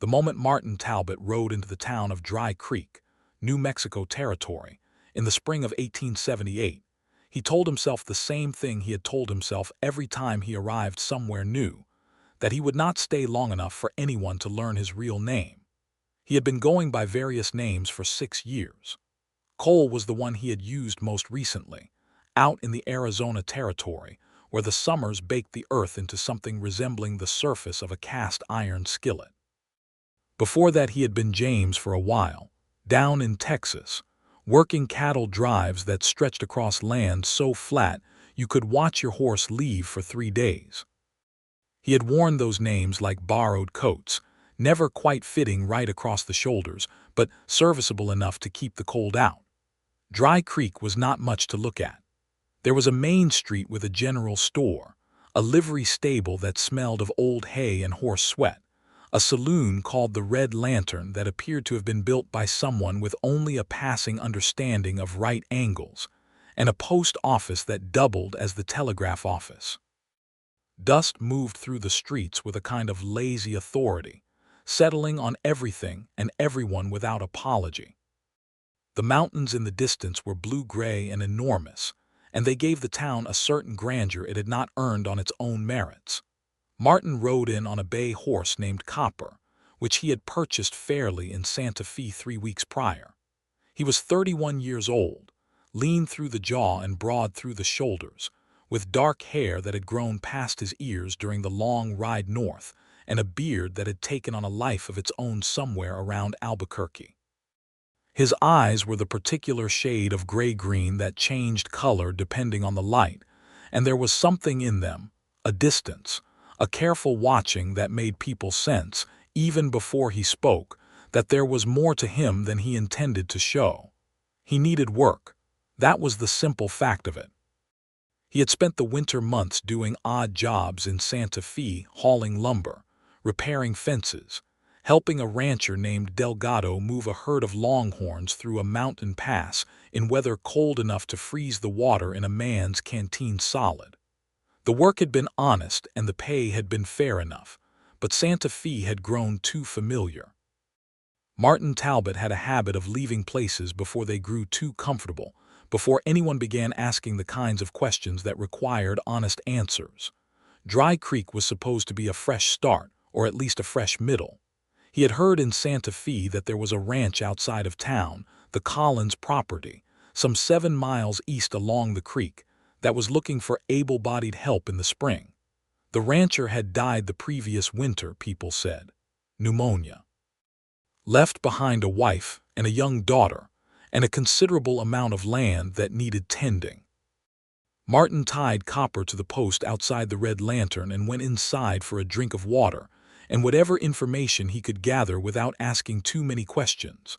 The moment Martin Talbot rode into the town of Dry Creek, New Mexico Territory, in the spring of 1878, he told himself the same thing he had told himself every time he arrived somewhere new, that he would not stay long enough for anyone to learn his real name. He had been going by various names for 6 years. Cole was the one he had used most recently, out in the Arizona Territory, where the summers baked the earth into something resembling the surface of a cast iron skillet. Before that he had been James for a while, down in Texas, working cattle drives that stretched across land so flat you could watch your horse leave for 3 days. He had worn those names like borrowed coats, never quite fitting right across the shoulders, but serviceable enough to keep the cold out. Dry Creek was not much to look at. There was a main street with a general store, a livery stable that smelled of old hay and horse sweat, a saloon called the Red Lantern that appeared to have been built by someone with only a passing understanding of right angles, and a post office that doubled as the telegraph office. Dust moved through the streets with a kind of lazy authority, settling on everything and everyone without apology. The mountains in the distance were blue-gray and enormous, and they gave the town a certain grandeur it had not earned on its own merits. Martin rode in on a bay horse named Copper, which he had purchased fairly in Santa Fe 3 weeks prior. He was 31 years old, lean through the jaw and broad through the shoulders, with dark hair that had grown past his ears during the long ride north, and a beard that had taken on a life of its own somewhere around Albuquerque. His eyes were the particular shade of gray-green that changed color depending on the light, and there was something in them, a distance, a careful watching that made people sense, even before he spoke, that there was more to him than he intended to show. He needed work. That was the simple fact of it. He had spent the winter months doing odd jobs in Santa Fe, hauling lumber, repairing fences, helping a rancher named Delgado move a herd of longhorns through a mountain pass in weather cold enough to freeze the water in a man's canteen solid. The work had been honest and the pay had been fair enough, but Santa Fe had grown too familiar. Martin Talbot had a habit of leaving places before they grew too comfortable, before anyone began asking the kinds of questions that required honest answers. Dry Creek was supposed to be a fresh start, or at least a fresh middle. He had heard in Santa Fe that there was a ranch outside of town, the Collins property, some 7 miles east along the creek, that was looking for able-bodied help in the spring. The rancher had died the previous winter, people said. Pneumonia. Left behind a wife and a young daughter, and a considerable amount of land that needed tending. Martin tied Copper to the post outside the Red Lantern and went inside for a drink of water and whatever information he could gather without asking too many questions.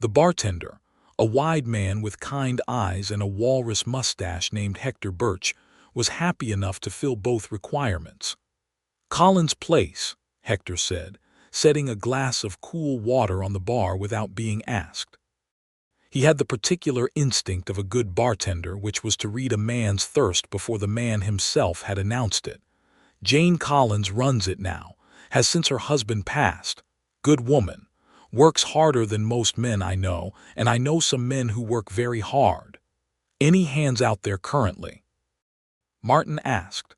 The bartender, a wide man with kind eyes and a walrus mustache named Hector Birch, was happy enough to fill both requirements. "Collins Place," Hector said, setting a glass of cool water on the bar without being asked. He had the particular instinct of a good bartender, which was to read a man's thirst before the man himself had announced it. "Jane Collins runs it now, has since her husband passed. Good woman. Works harder than most men I know, and I know some men who work very hard. Any hands out there currently?" Martin asked.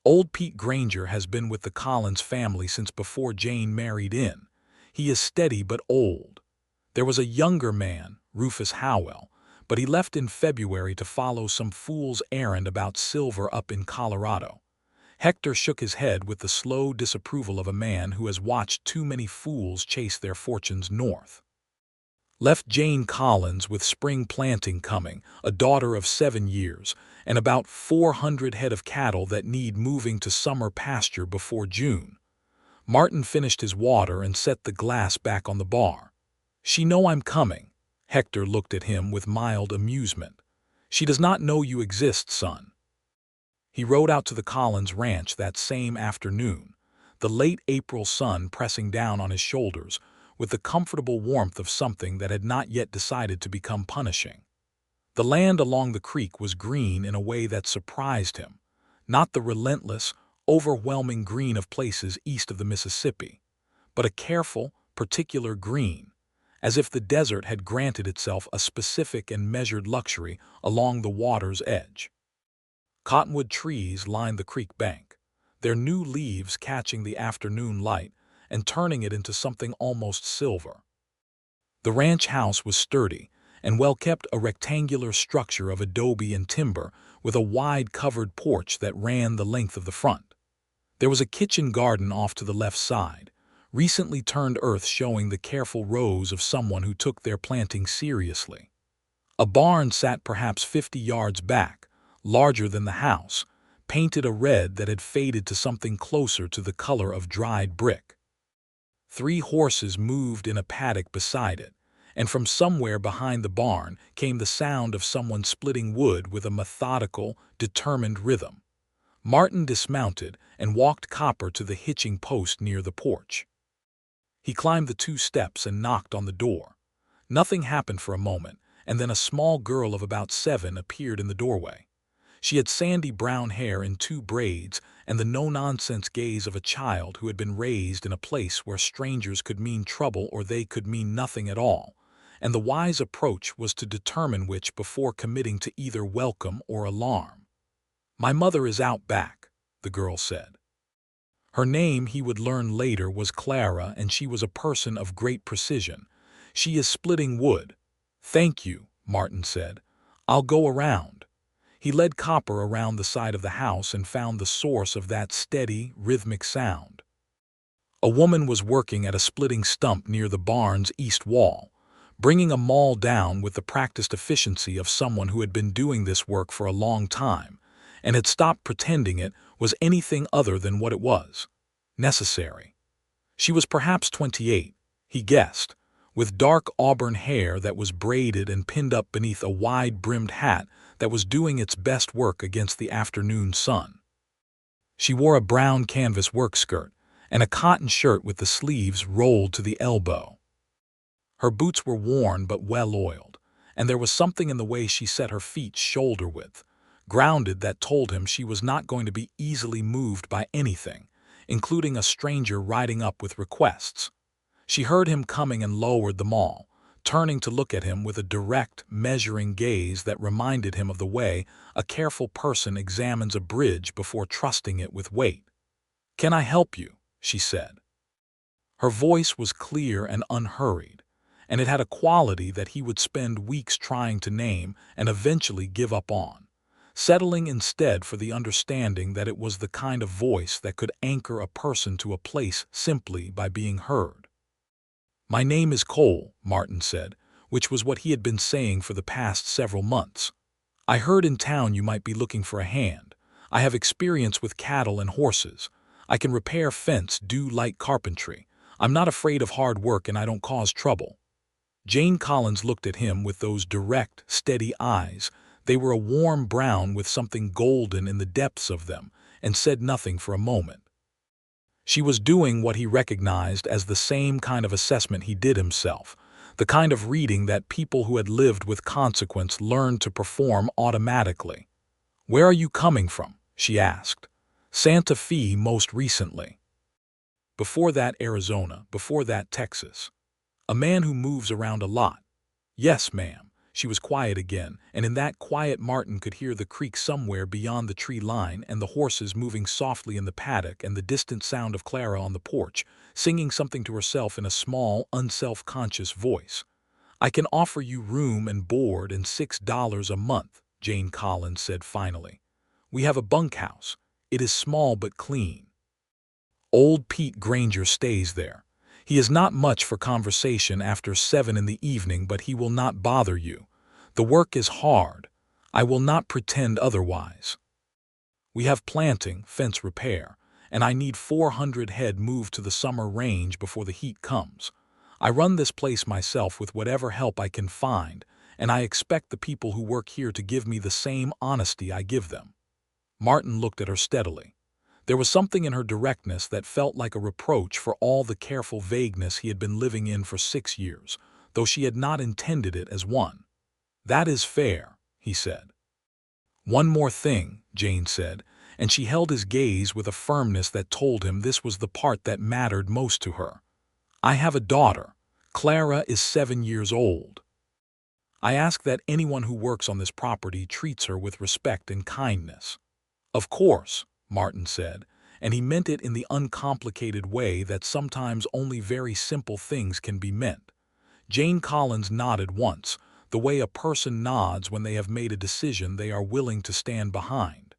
"Old Pete Granger has been with the Collins family since before Jane married in. He is steady but old. There was a younger man, Rufus Howell, but he left in February to follow some fool's errand about silver up in Colorado." Hector shook his head with the slow disapproval of a man who has watched too many fools chase their fortunes north. "Left Jane Collins with spring planting coming, a daughter of 7 years, and about 400 head of cattle that need moving to summer pasture before June." Martin finished his water and set the glass back on the bar. "She know I'm coming." Hector looked at him with mild amusement. "She does not know you exist, son." He rode out to the Collins ranch that same afternoon, the late April sun pressing down on his shoulders with the comfortable warmth of something that had not yet decided to become punishing. The land along the creek was green in a way that surprised him, not the relentless, overwhelming green of places east of the Mississippi, but a careful, particular green, as if the desert had granted itself a specific and measured luxury along the water's edge. Cottonwood trees lined the creek bank, their new leaves catching the afternoon light and turning it into something almost silver. The ranch house was sturdy and well kept, a rectangular structure of adobe and timber with a wide covered porch that ran the length of the front. There was a kitchen garden off to the left side, recently turned earth showing the careful rows of someone who took their planting seriously. A barn sat perhaps 50 yards back, larger than the house, painted a red that had faded to something closer to the color of dried brick. 3 horses moved in a paddock beside it, and from somewhere behind the barn came the sound of someone splitting wood with a methodical, determined rhythm. Martin dismounted and walked Copper to the hitching post near the porch. He climbed the 2 steps and knocked on the door. Nothing happened for a moment, and then a small girl of about 7 appeared in the doorway. She had sandy brown hair in 2 braids and the no-nonsense gaze of a child who had been raised in a place where strangers could mean trouble or they could mean nothing at all, and the wise approach was to determine which before committing to either welcome or alarm. "My mother is out back," the girl said. Her name, he would learn later, was Clara, and she was a person of great precision. "She is splitting wood." "Thank you," Martin said. "I'll go around." He led Copper around the side of the house and found the source of that steady, rhythmic sound. A woman was working at a splitting stump near the barn's east wall, bringing a maul down with the practiced efficiency of someone who had been doing this work for a long time, and had stopped pretending it was anything other than what it was: necessary. She was perhaps 28, he guessed, with dark auburn hair that was braided and pinned up beneath a wide-brimmed hat that was doing its best work against the afternoon sun. She wore a brown canvas work skirt and a cotton shirt with the sleeves rolled to the elbow. Her boots were worn but well-oiled, and there was something in the way she set her feet shoulder-width, grounded, that told him she was not going to be easily moved by anything, including a stranger riding up with requests. She heard him coming and lowered them all, turning to look at him with a direct, measuring gaze that reminded him of the way a careful person examines a bridge before trusting it with weight. "Can I help you?" she said. Her voice was clear and unhurried, and it had a quality that he would spend weeks trying to name and eventually give up on, settling instead for the understanding that it was the kind of voice that could anchor a person to a place simply by being heard. "My name is Cole," Martin said, which was what he had been saying for the past several months. "I heard in town you might be looking for a hand. I have experience with cattle and horses. I can repair fence, do light carpentry. I'm not afraid of hard work, and I don't cause trouble." Jane Collins looked at him with those direct, steady eyes. They were a warm brown with something golden in the depths of them, and said nothing for a moment. She was doing what he recognized as the same kind of assessment he did himself, the kind of reading that people who had lived with consequence learned to perform automatically. "Where are you coming from?" she asked. "Santa Fe most recently. Before that Arizona, before that Texas. A man who moves around a lot." "Yes, ma'am." She was quiet again, and in that quiet Martin could hear the creek somewhere beyond the tree line and the horses moving softly in the paddock and the distant sound of Clara on the porch, singing something to herself in a small, unself-conscious voice. "I can offer you room and board and $6 a month," Jane Collins said finally. "We have a bunkhouse. It is small but clean. Old Pete Granger stays there. He is not much for conversation after 7 in the evening, but he will not bother you. The work is hard. I will not pretend otherwise. We have planting, fence repair, and I need 400 head moved to the summer range before the heat comes. I run this place myself with whatever help I can find, and I expect the people who work here to give me the same honesty I give them." Martin looked at her steadily. There was something in her directness that felt like a reproach for all the careful vagueness he had been living in for 6 years, though she had not intended it as one. "That is fair," he said. "One more thing," Jane said, and she held his gaze with a firmness that told him this was the part that mattered most to her. I have a daughter. Clara is 7 years old. I ask that anyone who works on this property treats her with respect and kindness." "Of course," Martin said, and he meant it in the uncomplicated way that sometimes only very simple things can be meant. Jane Collins nodded once, the way a person nods when they have made a decision they are willing to stand behind.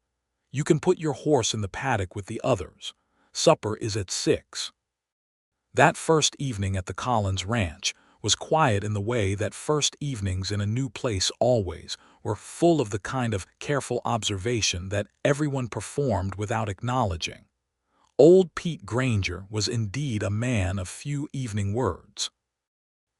"You can put your horse in the paddock with the others. Supper is at 6. That first evening at the Collins Ranch was quiet in the way that first evenings in a new place always were, full of the kind of careful observation that everyone performed without acknowledging. Old Pete Granger was indeed a man of few evening words.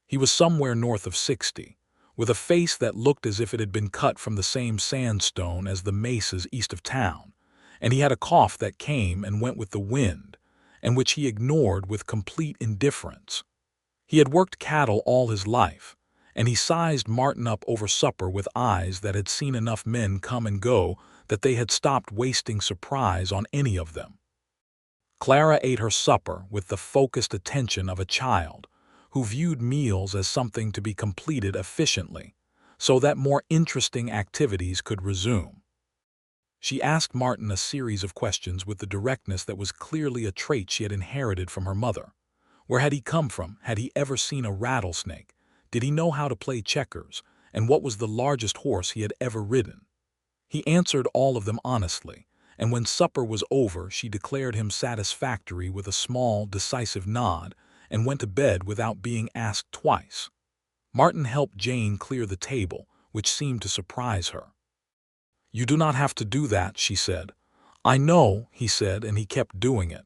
He was somewhere north of 60, with a face that looked as if it had been cut from the same sandstone as the mesas east of town, and he had a cough that came and went with the wind, and which he ignored with complete indifference. He had worked cattle all his life, and he sized Martin up over supper with eyes that had seen enough men come and go that they had stopped wasting surprise on any of them. Clara ate her supper with the focused attention of a child who viewed meals as something to be completed efficiently, so that more interesting activities could resume. She asked Martin a series of questions with the directness that was clearly a trait she had inherited from her mother. Where had he come from? Had he ever seen a rattlesnake? Did he know how to play checkers? And what was the largest horse he had ever ridden? He answered all of them honestly, and when supper was over she declared him satisfactory with a small, decisive nod and went to bed without being asked twice. Martin helped Jane clear the table, which seemed to surprise her. "You do not have to do that," she said. "I know," he said, and he kept doing it.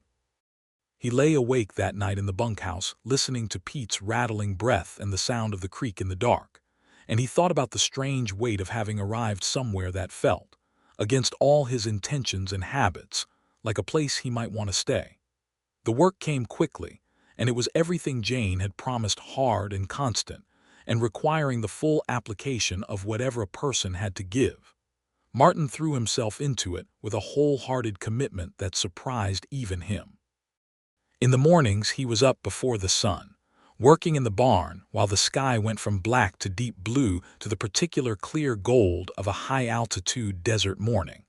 He lay awake that night in the bunkhouse, listening to Pete's rattling breath and the sound of the creek in the dark, and he thought about the strange weight of having arrived somewhere that felt, against all his intentions and habits, like a place he might want to stay. The work came quickly, and it was everything Jane had promised, hard and constant, and requiring the full application of whatever a person had to give. Martin threw himself into it with a wholehearted commitment that surprised even him. In the mornings he was up before the sun, working in the barn while the sky went from black to deep blue to the particular clear gold of a high-altitude desert morning.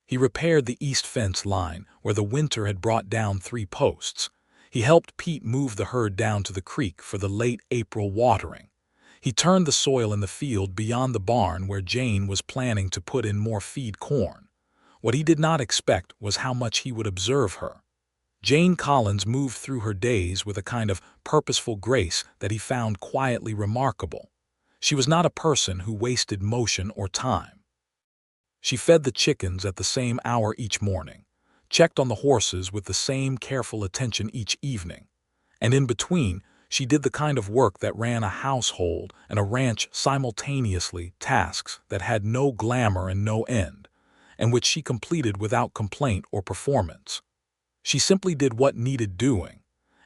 He repaired the east fence line where the winter had brought down 3 posts. He helped Pete move the herd down to the creek for the late April watering. He turned the soil in the field beyond the barn where Jane was planning to put in more feed corn. What he did not expect was how much he would observe her. Jane Collins moved through her days with a kind of purposeful grace that he found quietly remarkable. She was not a person who wasted motion or time. She fed the chickens at the same hour each morning, checked on the horses with the same careful attention each evening, and in between, she did the kind of work that ran a household and a ranch simultaneously, tasks that had no glamour and no end, and which she completed without complaint or performance. She simply did what needed doing,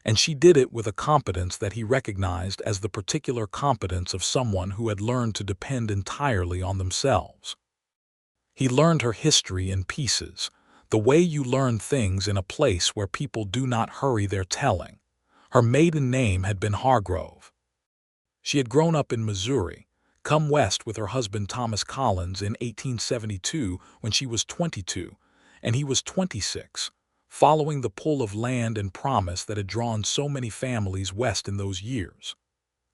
and she did it with a competence that he recognized as the particular competence of someone who had learned to depend entirely on themselves. He learned her history in pieces, the way you learn things in a place where people do not hurry their telling. Her maiden name had been Hargrove. She had grown up in Missouri, come west with her husband Thomas Collins in 1872 when she was 22, and he was 26, following the pull of land and promise that had drawn so many families west in those years.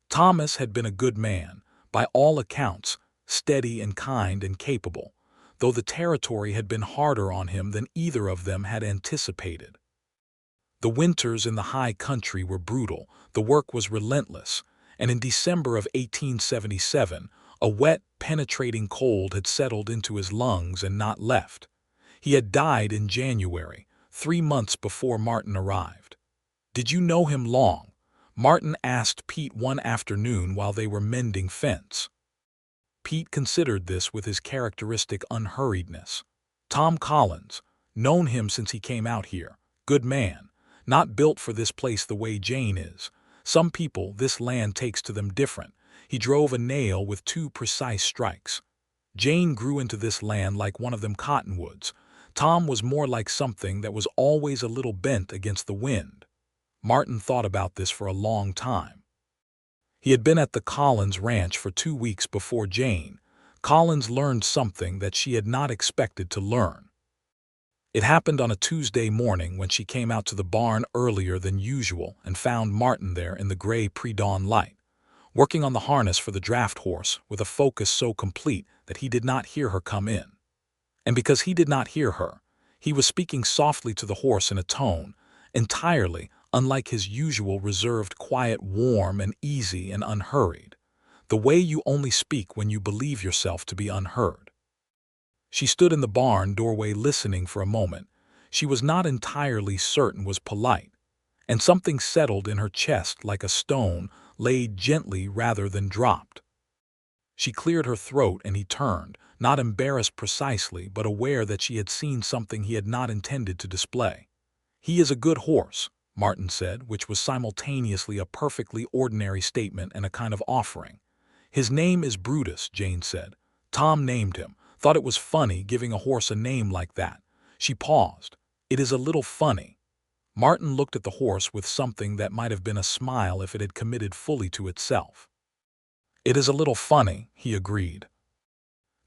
Thomas had been a good man, by all accounts, steady and kind and capable, though the territory had been harder on him than either of them had anticipated. The winters in the high country were brutal, the work was relentless, and in December of 1877, a wet, penetrating cold had settled into his lungs and not left. He had died in January, 3 months before Martin arrived. "Did you know him long?" Martin asked Pete one afternoon while they were mending fence. Pete considered this with his characteristic unhurriedness. "Tom Collins, known him since he came out here. Good man. Not built for this place the way Jane is. Some people, this land takes to them different. He drove a nail with 2 precise strikes. Jane grew into this land like one of them cottonwoods. Tom was more like something that was always a little bent against the wind. Martin thought about this for a long time. He had been at the Collins ranch for 2 weeks before Jane. Collins learned something that she had not expected to learn. It happened on a Tuesday morning when she came out to the barn earlier than usual and found Martin there in the gray pre-dawn light, working on the harness for the draft horse with a focus so complete that he did not hear her come in. And because he did not hear her, he was speaking softly to the horse in a tone entirely unlike his usual reserved, quiet, warm, and easy and unhurried, the way you only speak when you believe yourself to be unheard. She stood in the barn doorway listening for a moment. She was not entirely certain was polite, and something settled in her chest like a stone laid gently rather than dropped. She cleared her throat and he turned, not embarrassed precisely, but aware that she had seen something he had not intended to display. "He is a good horse," Martin said, which was simultaneously a perfectly ordinary statement and a kind of offering. "His name is Brutus," Jane said. "Tom named him. Thought it was funny giving a horse a name like that." She paused. "It is a little funny." Martin looked at the horse with something that might have been a smile if it had committed fully to itself. "It is a little funny," he agreed.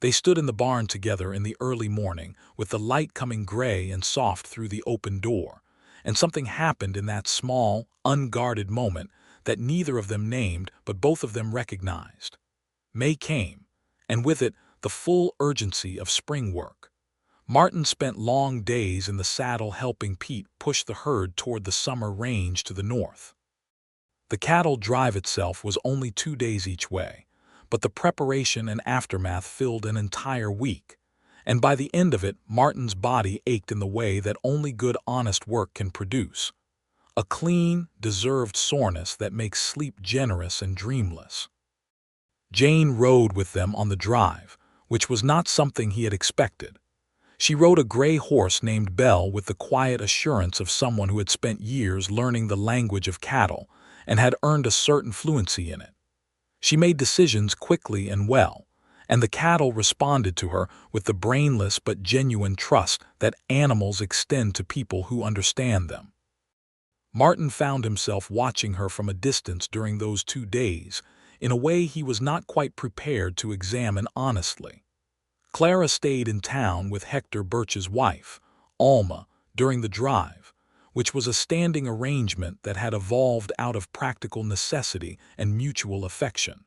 They stood in the barn together in the early morning, with the light coming gray and soft through the open door, and something happened in that small, unguarded moment that neither of them named but both of them recognized. May came, and with it the full urgency of spring work. Martin spent long days in the saddle helping Pete push the herd toward the summer range to the north. The cattle drive itself was only 2 days each way, but the preparation and aftermath filled an entire week, and by the end of it Martin's body ached in the way that only good honest work can produce. A clean, deserved soreness that makes sleep generous and dreamless. Jane rode with them on the drive, which was not something he had expected. She rode a gray horse named Belle with the quiet assurance of someone who had spent years learning the language of cattle and had earned a certain fluency in it. She made decisions quickly and well, and the cattle responded to her with the brainless but genuine trust that animals extend to people who understand them. Martin found himself watching her from a distance during those 2 days, in a way he was not quite prepared to examine honestly. Clara stayed in town with Hector Birch's wife, Alma, during the drive, which was a standing arrangement that had evolved out of practical necessity and mutual affection.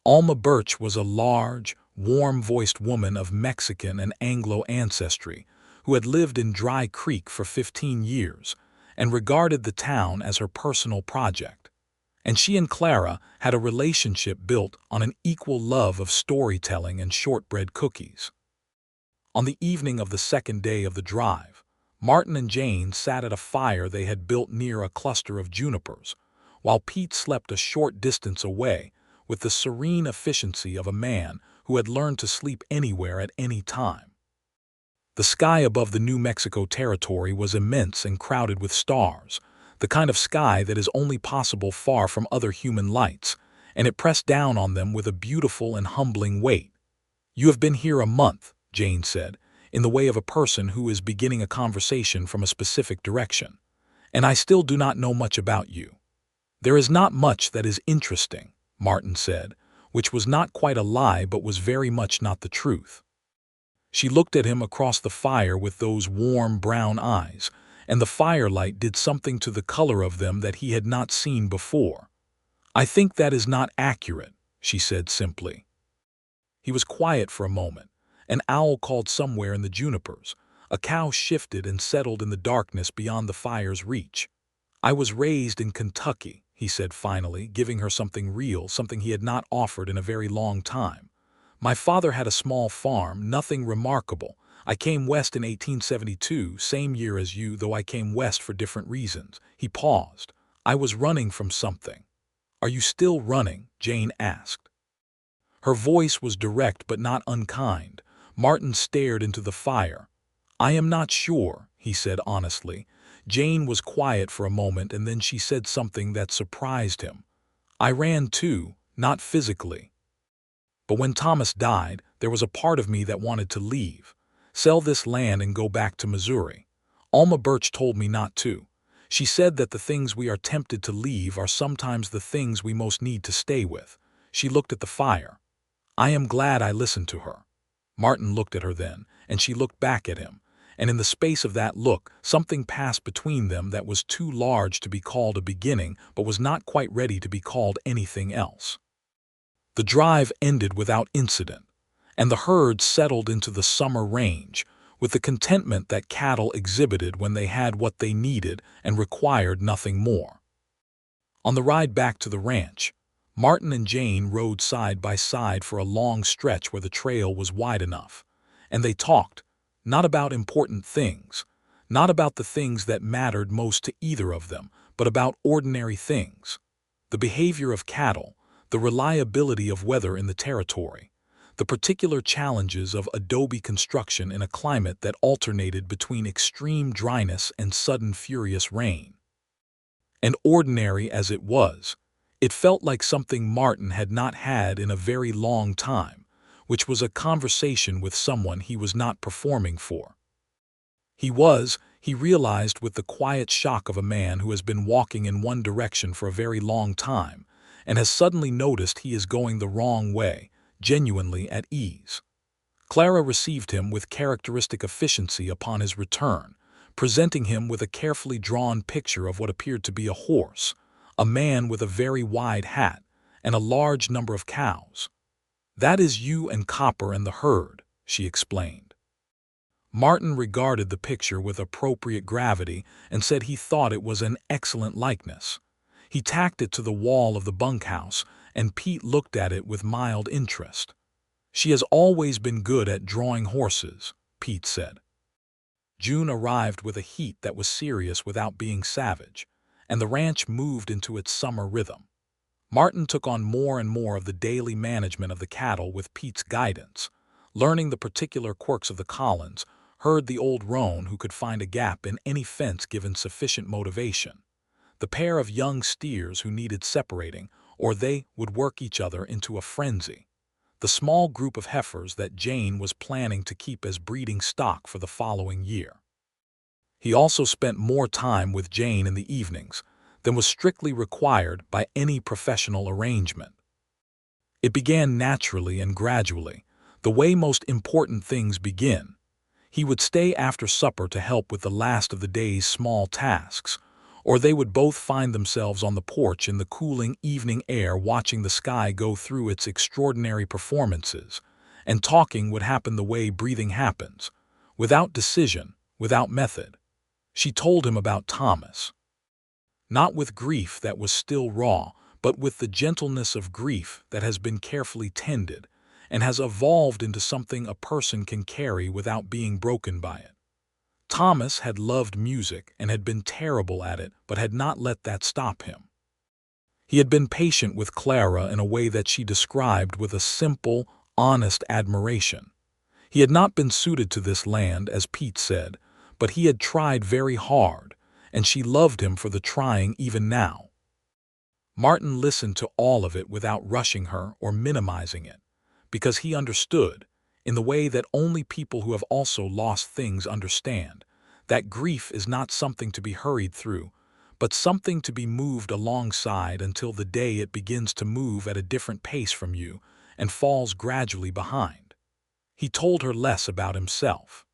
Alma Birch was a large, warm-voiced woman of Mexican and Anglo ancestry who had lived in Dry Creek for 15 years and regarded the town as her personal project. And she and Clara had a relationship built on an equal love of storytelling and shortbread cookies. On the evening of the second day of the drive, Martin and Jane sat at a fire they had built near a cluster of junipers, while Pete slept a short distance away with the serene efficiency of a man who had learned to sleep anywhere at any time. The sky above the New Mexico territory was immense and crowded with stars, the kind of sky that is only possible far from other human lights, and it pressed down on them with a beautiful and humbling weight. "You have been here a month," Jane said, in the way of a person who is beginning a conversation from a specific direction, "and I still do not know much about you." "There is not much that is interesting," Martin said, which was not quite a lie but was very much not the truth. She looked at him across the fire with those warm brown eyes, and the firelight did something to the color of them that he had not seen before. "I think that is not accurate," she said simply. He was quiet for a moment. An owl called somewhere in the junipers. A cow shifted and settled in the darkness beyond the fire's reach. "I was raised in Kentucky," he said finally, giving her something real, something he had not offered in a very long time. "My father had a small farm, nothing remarkable. I came west in 1872, same year as you, though I came west for different reasons." He paused. "I was running from something." "Are you still running?" Jane asked. Her voice was direct but not unkind. Martin stared into the fire. "I am not sure," he said honestly. Jane was quiet for a moment and then she said something that surprised him. "I ran too, not physically. But when Thomas died, there was a part of me that wanted to leave. Sell this land and go back to Missouri. Alma Birch told me not to. She said that the things we are tempted to leave are sometimes the things we most need to stay with. She looked at the fire. I am glad I listened to her. Martin looked at her then, and she looked back at him, and in the space of that look, something passed between them that was too large to be called a beginning, but was not quite ready to be called anything else. The drive ended without incident, and the herd settled into the summer range, with the contentment that cattle exhibited when they had what they needed and required nothing more. On the ride back to the ranch, Martin and Jane rode side by side for a long stretch where the trail was wide enough, and they talked, not about important things, not about the things that mattered most to either of them, but about ordinary things. The behavior of cattle, the reliability of weather in the territory, the particular challenges of adobe construction in a climate that alternated between extreme dryness and sudden furious rain. And ordinary as it was, it felt like something Martin had not had in a very long time, which was a conversation with someone he was not performing for. He realized with the quiet shock of a man who has been walking in one direction for a very long time and has suddenly noticed he is going the wrong way, genuinely at ease. Clara received him with characteristic efficiency upon his return, presenting him with a carefully drawn picture of what appeared to be a horse, a man with a very wide hat, and a large number of cows. "That is you and Copper and the herd," she explained. Martin regarded the picture with appropriate gravity and said he thought it was an excellent likeness. He tacked it to the wall of the bunkhouse, and Pete looked at it with mild interest. "She has always been good at drawing horses," Pete said. June arrived with a heat that was serious without being savage, and the ranch moved into its summer rhythm. Martin took on more and more of the daily management of the cattle with Pete's guidance, learning the particular quirks of the Collins, heard the old roan who could find a gap in any fence given sufficient motivation, the pair of young steers who needed separating, or they would work each other into a frenzy, the small group of heifers that Jane was planning to keep as breeding stock for the following year. He also spent more time with Jane in the evenings than was strictly required by any professional arrangement. It began naturally and gradually, the way most important things begin. He would stay after supper to help with the last of the day's small tasks, or they would both find themselves on the porch in the cooling evening air watching the sky go through its extraordinary performances, and talking would happen the way breathing happens, without decision, without method. She told him about Thomas. Not with grief that was still raw, but with the gentleness of grief that has been carefully tended and has evolved into something a person can carry without being broken by it. Thomas had loved music and had been terrible at it, but had not let that stop him. He had been patient with Clara in a way that she described with a simple, honest admiration. He had not been suited to this land, as Pete said, but he had tried very hard, and she loved him for the trying even now. Martin listened to all of it without rushing her or minimizing it, because he understood, in the way that only people who have also lost things understand, that grief is not something to be hurried through, but something to be moved alongside until the day it begins to move at a different pace from you and falls gradually behind. He told her less about himself.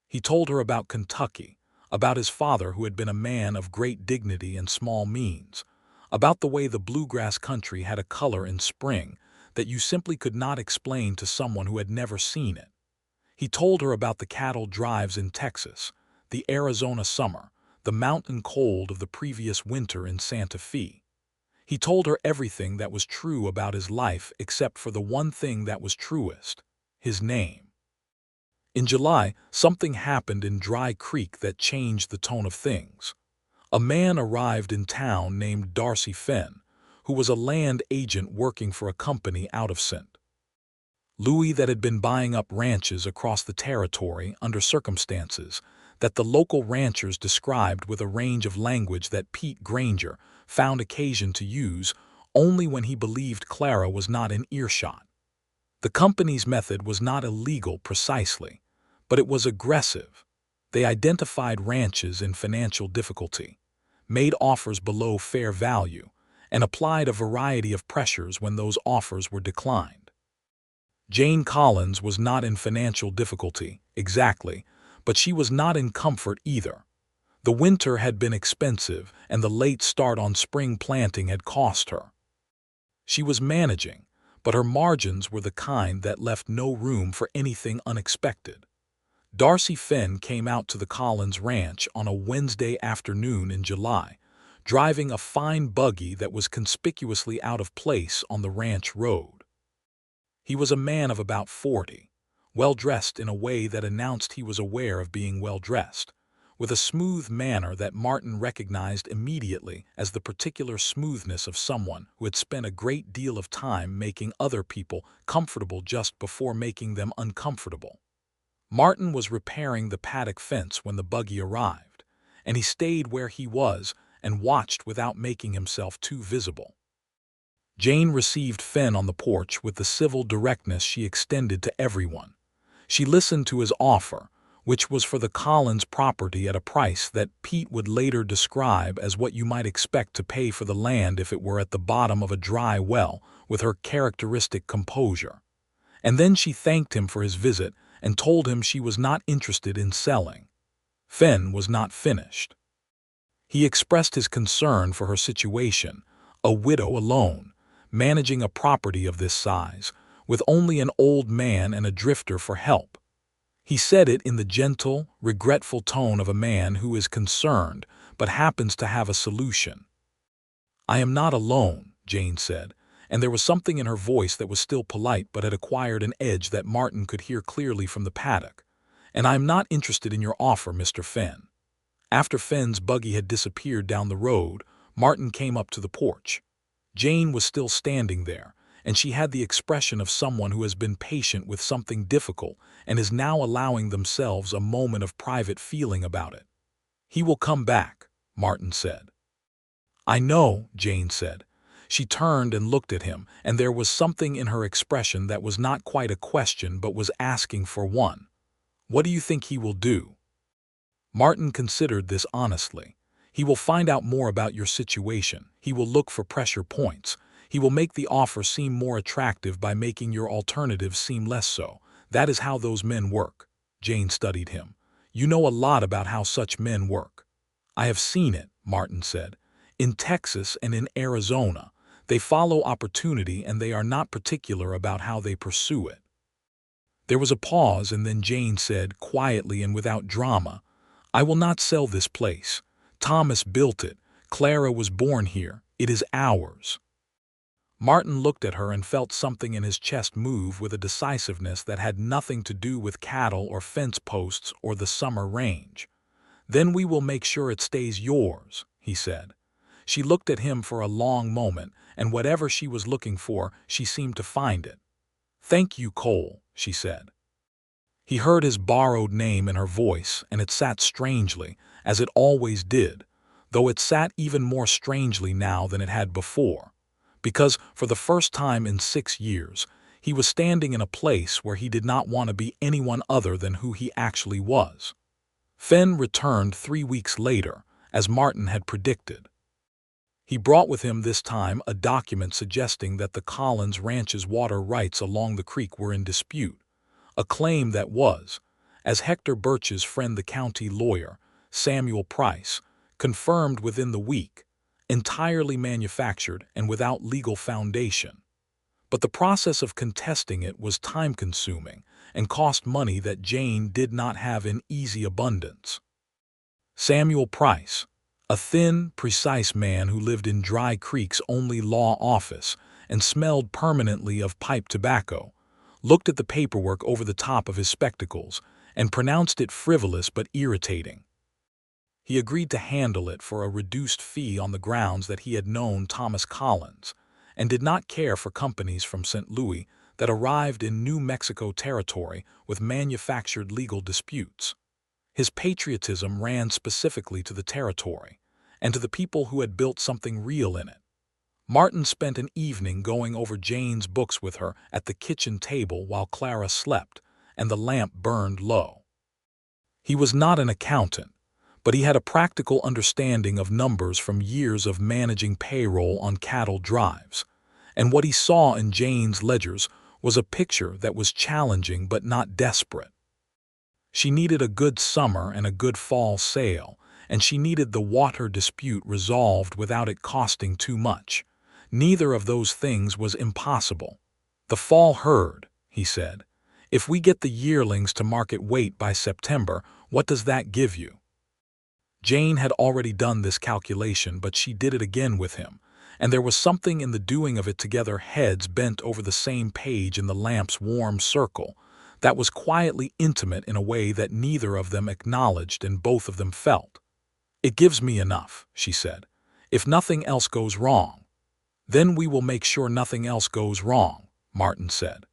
He told her about Kentucky, about his father who had been a man of great dignity and small means, about the way the bluegrass country had a color in spring that you simply could not explain to someone who had never seen it. He told her about the cattle drives in Texas, the Arizona summer, the mountain cold of the previous winter in Santa Fe. He told her everything that was true about his life except for the one thing that was truest, his name. In July, something happened in Dry Creek that changed the tone of things. A man arrived in town named Darcy Fenn, who was a land agent working for a company out of St. Louis that had been buying up ranches across the territory under circumstances that the local ranchers described with a range of language that Pete Granger found occasion to use only when he believed Clara was not in earshot. The company's method was not illegal precisely, but it was aggressive. They identified ranches in financial difficulty, made offers below fair value, and applied a variety of pressures when those offers were declined. Jane Collins was not in financial difficulty, exactly, but she was not in comfort either. The winter had been expensive, and the late start on spring planting had cost her. She was managing, but her margins were the kind that left no room for anything unexpected. Darcy Fenn came out to the Collins ranch on a Wednesday afternoon in July, driving a fine buggy that was conspicuously out of place on the ranch road. He was a man of about 40, well-dressed in a way that announced he was aware of being well-dressed, with a smooth manner that Martin recognized immediately as the particular smoothness of someone who had spent a great deal of time making other people comfortable just before making them uncomfortable. Martin was repairing the paddock fence when the buggy arrived, and he stayed where he was and watched without making himself too visible. Jane received Fenn on the porch with the civil directness she extended to everyone. She listened to his offer, which was for the Collins property at a price that Pete would later describe as what you might expect to pay for the land if it were at the bottom of a dry well, with her characteristic composure. And then she thanked him for his visit and told him she was not interested in selling. Fenn was not finished. He expressed his concern for her situation, a widow alone, managing a property of this size, with only an old man and a drifter for help. He said it in the gentle, regretful tone of a man who is concerned but happens to have a solution. "I am not alone," Jane said, and there was something in her voice that was still polite but had acquired an edge that Martin could hear clearly from the paddock. "And I am not interested in your offer, Mr. Fenn." After Fenn's buggy had disappeared down the road, Martin came up to the porch. Jane was still standing there, and she had the expression of someone who has been patient with something difficult and is now allowing themselves a moment of private feeling about it. "He will come back," Martin said. "I know," Jane said. She turned and looked at him, and there was something in her expression that was not quite a question but was asking for one. "What do you think he will do?" Martin considered this honestly. "He will find out more about your situation. He will look for pressure points. He will make the offer seem more attractive by making your alternatives seem less so. That is how those men work." Jane studied him. "You know a lot about how such men work." "I have seen it," Martin said. "In Texas and in Arizona. They follow opportunity and they are not particular about how they pursue it." There was a pause, and then Jane said, quietly and without drama, "I will not sell this place. Thomas built it. Clara was born here. It is ours." Martin looked at her and felt something in his chest move with a decisiveness that had nothing to do with cattle or fence posts or the summer range. "Then we will make sure it stays yours," he said. She looked at him for a long moment, and whatever she was looking for, she seemed to find it. "Thank you, Cole," she said. He heard his borrowed name in her voice, and it sat strangely, as it always did, though it sat even more strangely now than it had before, because, for the first time in 6 years, he was standing in a place where he did not want to be anyone other than who he actually was. Fenn returned 3 weeks later, as Martin had predicted. He brought with him this time a document suggesting that the Collins Ranch's water rights along the creek were in dispute, a claim that was, as Hector Birch's friend the county lawyer, Samuel Price, confirmed within the week, entirely manufactured and without legal foundation. But the process of contesting it was time-consuming and cost money that Jane did not have in easy abundance. Samuel Price, a thin, precise man who lived in Dry Creek's only law office and smelled permanently of pipe tobacco, looked at the paperwork over the top of his spectacles and pronounced it frivolous but irritating. He agreed to handle it for a reduced fee on the grounds that he had known Thomas Collins and did not care for companies from St. Louis that arrived in New Mexico territory with manufactured legal disputes. His patriotism ran specifically to the territory and to the people who had built something real in it. Martin spent an evening going over Jane's books with her at the kitchen table while Clara slept and the lamp burned low. He was not an accountant, but he had a practical understanding of numbers from years of managing payroll on cattle drives. And what he saw in Jane's ledgers was a picture that was challenging but not desperate. She needed a good summer and a good fall sale, and she needed the water dispute resolved without it costing too much. Neither of those things was impossible. "The fall herd," he said. "If we get the yearlings to market weight by September, what does that give you?" Jane had already done this calculation, but she did it again with him, and there was something in the doing of it together, heads bent over the same page in the lamp's warm circle, that was quietly intimate in a way that neither of them acknowledged and both of them felt. "It gives me enough," she said. "If nothing else goes wrong." "Then we will make sure nothing else goes wrong," Martin said.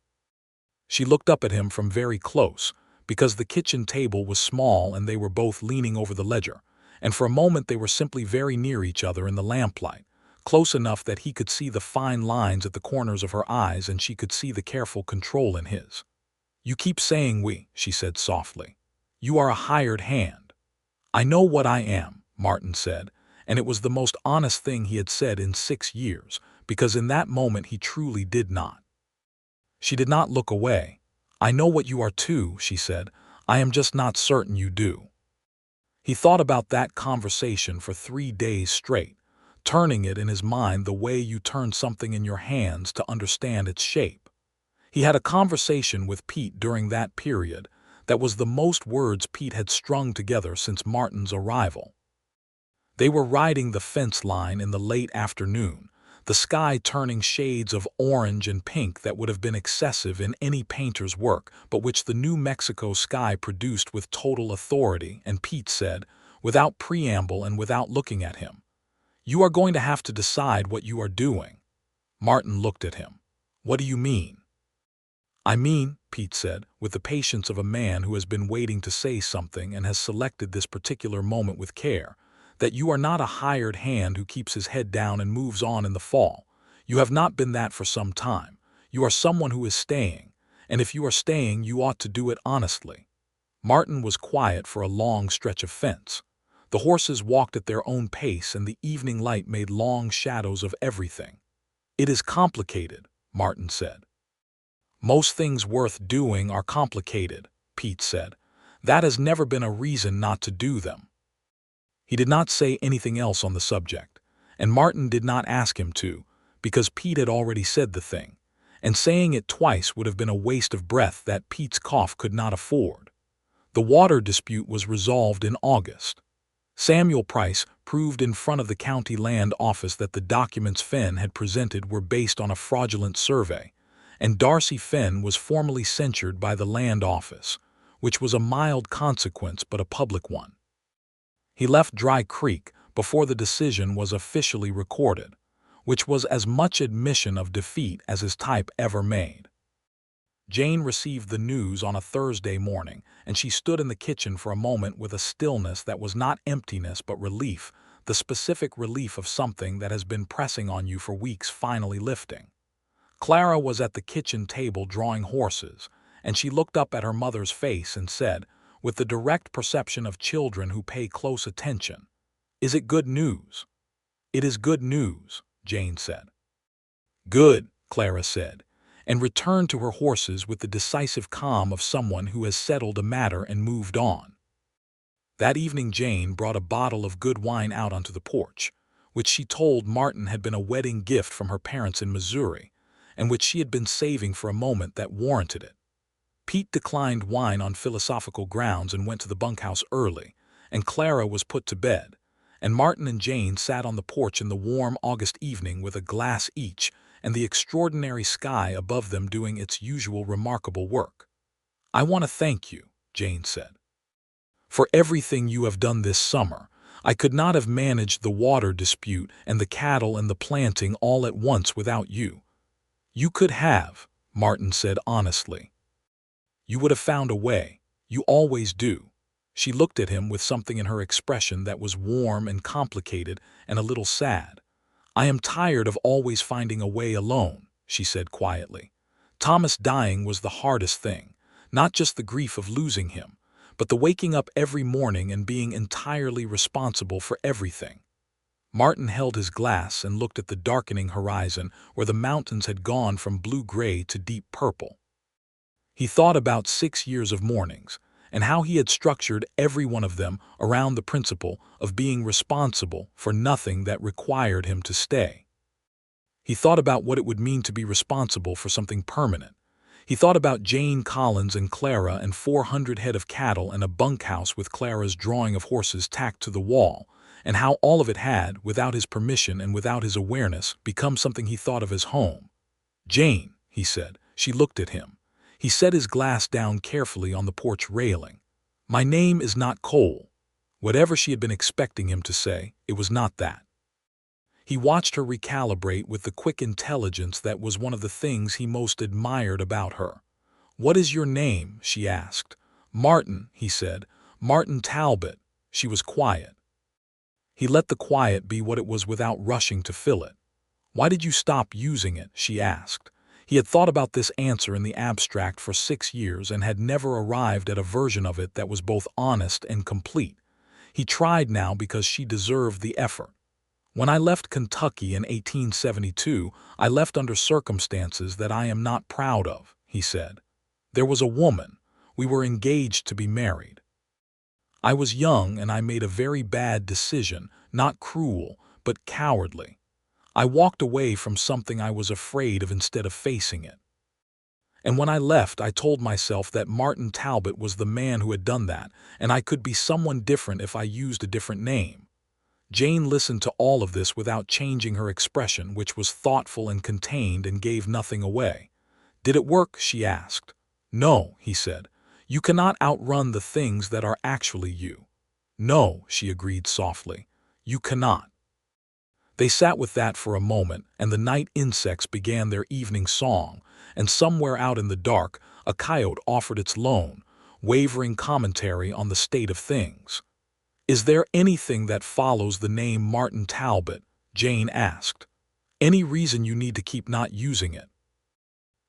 She looked up at him from very close, because the kitchen table was small and they were both leaning over the ledger, and for a moment they were simply very near each other in the lamplight, close enough that he could see the fine lines at the corners of her eyes and she could see the careful control in his. "You keep saying we," she said softly. "You are a hired hand." "I know what I am," Martin said, and it was the most honest thing he had said in 6 years, because in that moment he truly did not. She did not look away. "I know what you are too," she said. "I am just not certain you do." He thought about that conversation for 3 days straight, turning it in his mind the way you turn something in your hands to understand its shape. He had a conversation with Pete during that period that was the most words Pete had strung together since Martin's arrival. They were riding the fence line in the late afternoon, the sky turning shades of orange and pink that would have been excessive in any painter's work, but which the New Mexico sky produced with total authority, and Pete said, without preamble and without looking at him, "You are going to have to decide what you are doing." Martin looked at him. "What do you mean?" "I mean," Pete said, with the patience of a man who has been waiting to say something and has selected this particular moment with care, "that you are not a hired hand who keeps his head down and moves on in the fall. You have not been that for some time. You are someone who is staying, and if you are staying, you ought to do it honestly." Martin was quiet for a long stretch of fence. The horses walked at their own pace and the evening light made long shadows of everything. "It is complicated," Martin said. "Most things worth doing are complicated," Pete said. "That has never been a reason not to do them." He did not say anything else on the subject, and Martin did not ask him to, because Pete had already said the thing, and saying it twice would have been a waste of breath that Pete's cough could not afford. The water dispute was resolved in August. Samuel Price proved in front of the county land office that the documents Fenn had presented were based on a fraudulent survey, and Darcy Fenn was formally censured by the land office, which was a mild consequence but a public one. He left Dry Creek before the decision was officially recorded, which was as much admission of defeat as his type ever made. Jane received the news on a Thursday morning, and she stood in the kitchen for a moment with a stillness that was not emptiness but relief, the specific relief of something that has been pressing on you for weeks finally lifting. Clara was at the kitchen table drawing horses, and she looked up at her mother's face and said, with the direct perception of children who pay close attention, "Is it good news?" "It is good news," Jane said. "Good," Clara said, and returned to her horses with the decisive calm of someone who has settled a matter and moved on. That evening Jane brought a bottle of good wine out onto the porch, which she told Martin had been a wedding gift from her parents in Missouri, and which she had been saving for a moment that warranted it. Pete declined wine on philosophical grounds and went to the bunkhouse early, and Clara was put to bed, and Martin and Jane sat on the porch in the warm August evening with a glass each and the extraordinary sky above them doing its usual remarkable work. "I want to thank you," Jane said, "for everything you have done this summer. I could not have managed the water dispute and the cattle and the planting all at once without you." "You could have," Martin said honestly. "You would have found a way. You always do." She looked at him with something in her expression that was warm and complicated and a little sad. "I am tired of always finding a way alone," she said quietly. "Thomas dying was the hardest thing, not just the grief of losing him, but the waking up every morning and being entirely responsible for everything. Martin held his glass and looked at the darkening horizon where the mountains had gone from blue-gray to deep purple. He thought about 6 years of mornings, and how he had structured every one of them around the principle of being responsible for nothing that required him to stay. He thought about what it would mean to be responsible for something permanent. He thought about Jane Collins and Clara and 400 head of cattle and a bunkhouse with Clara's drawing of horses tacked to the wall, and how all of it had, without his permission and without his awareness, become something he thought of as home. "Jane," he said. She looked at him. He set his glass down carefully on the porch railing. "My name is not Cole." Whatever she had been expecting him to say, it was not that. He watched her recalibrate with the quick intelligence that was one of the things he most admired about her. "What is your name?" she asked. "Martin," he said. "Martin Talbot." She was quiet. He let the quiet be what it was without rushing to fill it. "Why did you stop using it?" she asked. He had thought about this answer in the abstract for 6 years and had never arrived at a version of it that was both honest and complete. He tried now because she deserved the effort. "When I left Kentucky in 1872, I left under circumstances that I am not proud of," he said. "There was a woman. We were engaged to be married. I was young and I made a very bad decision, not cruel, but cowardly. I walked away from something I was afraid of instead of facing it. And when I left, I told myself that Martin Talbot was the man who had done that, and I could be someone different if I used a different name." Jane listened to all of this without changing her expression, which was thoughtful and contained and gave nothing away. "Did it work?" she asked. "No," he said. "You cannot outrun the things that are actually you." "No," she agreed softly. "You cannot." They sat with that for a moment, and the night insects began their evening song, and somewhere out in the dark, a coyote offered its lone, wavering commentary on the state of things. "Is there anything that follows the name Martin Talbot?" Jane asked. "Any reason you need to keep not using it?"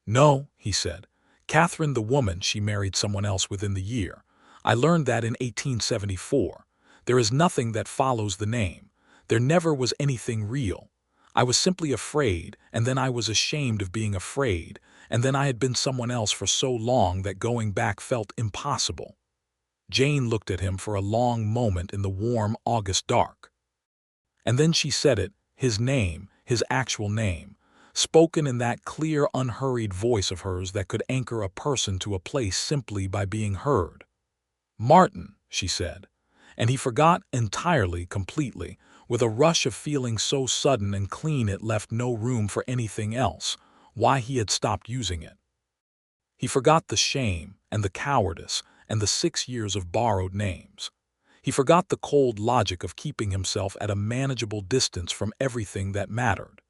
"No," he said. "Catherine, the woman, she married someone else within the year. I learned that in 1874. There is nothing that follows the name. There never was anything real. I was simply afraid, and then I was ashamed of being afraid, and then I had been someone else for so long that going back felt impossible." Jane looked at him for a long moment in the warm August dark. And then she said it, his name, his actual name, spoken in that clear, unhurried voice of hers that could anchor a person to a place simply by being heard. "Martin," she said. And he forgot entirely, completely, with a rush of feeling so sudden and clean it left no room for anything else, why he had stopped using it. He forgot the shame and the cowardice and the 6 years of borrowed names. He forgot the cold logic of keeping himself at a manageable distance from everything that mattered.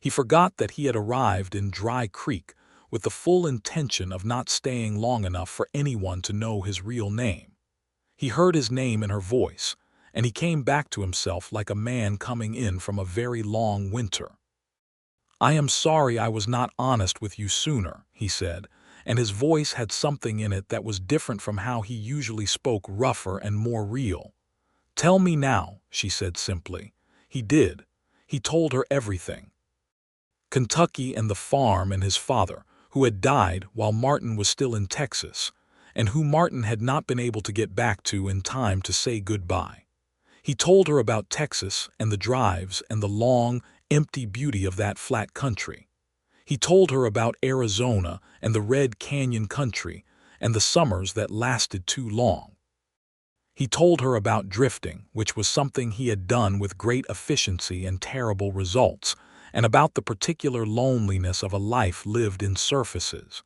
He forgot that he had arrived in Dry Creek with the full intention of not staying long enough for anyone to know his real name. He heard his name in her voice, and he came back to himself like a man coming in from a very long winter. "I am sorry I was not honest with you sooner," he said, and his voice had something in it that was different from how he usually spoke, rougher and more real. "Tell me now," she said simply. He did. He told her everything. Kentucky and the farm and his father, who had died while Martin was still in Texas, and who Martin had not been able to get back to in time to say goodbye. He told her about Texas and the drives and the long, empty beauty of that flat country. He told her about Arizona and the Red Canyon country and the summers that lasted too long. He told her about drifting, which was something he had done with great efficiency and terrible results, and about the particular loneliness of a life lived in surfaces.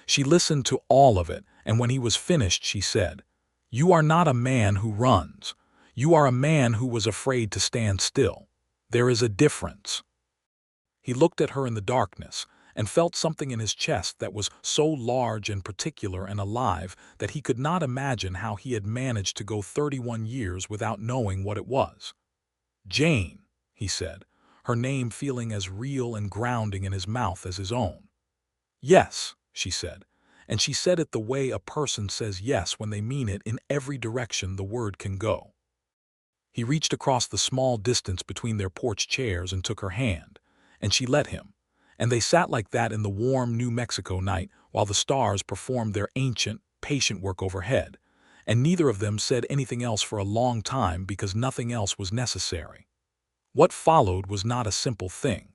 She listened to all of it, and when he was finished she said, "You are not a man who runs. You are a man who was afraid to stand still. There is a difference." He looked at her in the darkness and felt something in his chest that was so large and particular and alive that he could not imagine how he had managed to go 31 years without knowing what it was. "Jane," he said, her name feeling as real and grounding in his mouth as his own. "Yes," she said, and she said it the way a person says yes when they mean it in every direction the word can go. He reached across the small distance between their porch chairs and took her hand, and she let him, and they sat like that in the warm New Mexico night while the stars performed their ancient, patient work overhead, and neither of them said anything else for a long time because nothing else was necessary. What followed was not a simple thing.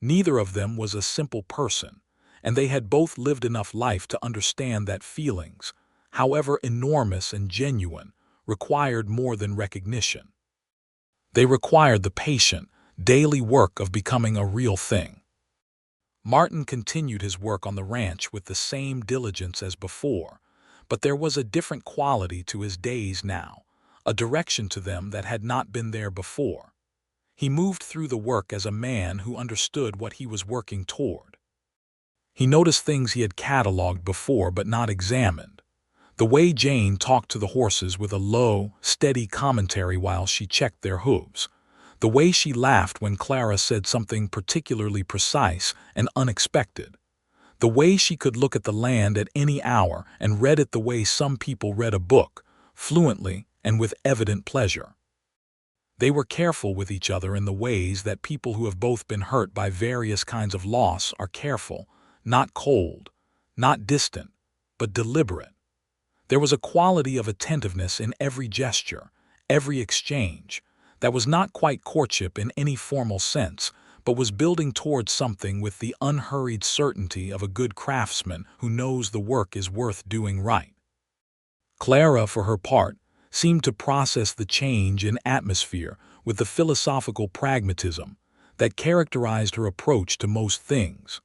Neither of them was a simple person, and they had both lived enough life to understand that feelings, however enormous and genuine, required more than recognition. They required the patient, daily work of becoming a real thing. Martin continued his work on the ranch with the same diligence as before, but there was a different quality to his days now, a direction to them that had not been there before. He moved through the work as a man who understood what he was working toward. He noticed things he had cataloged before but not examined. The way Jane talked to the horses with a low, steady commentary while she checked their hooves. The way she laughed when Clara said something particularly precise and unexpected. The way she could look at the land at any hour and read it the way some people read a book, fluently and with evident pleasure. They were careful with each other in the ways that people who have both been hurt by various kinds of loss are careful, not cold, not distant, but deliberate. There was a quality of attentiveness in every gesture, every exchange, that was not quite courtship in any formal sense, but was building towards something with the unhurried certainty of a good craftsman who knows the work is worth doing right. Clara, for her part, seemed to process the change in atmosphere with the philosophical pragmatism that characterized her approach to most things.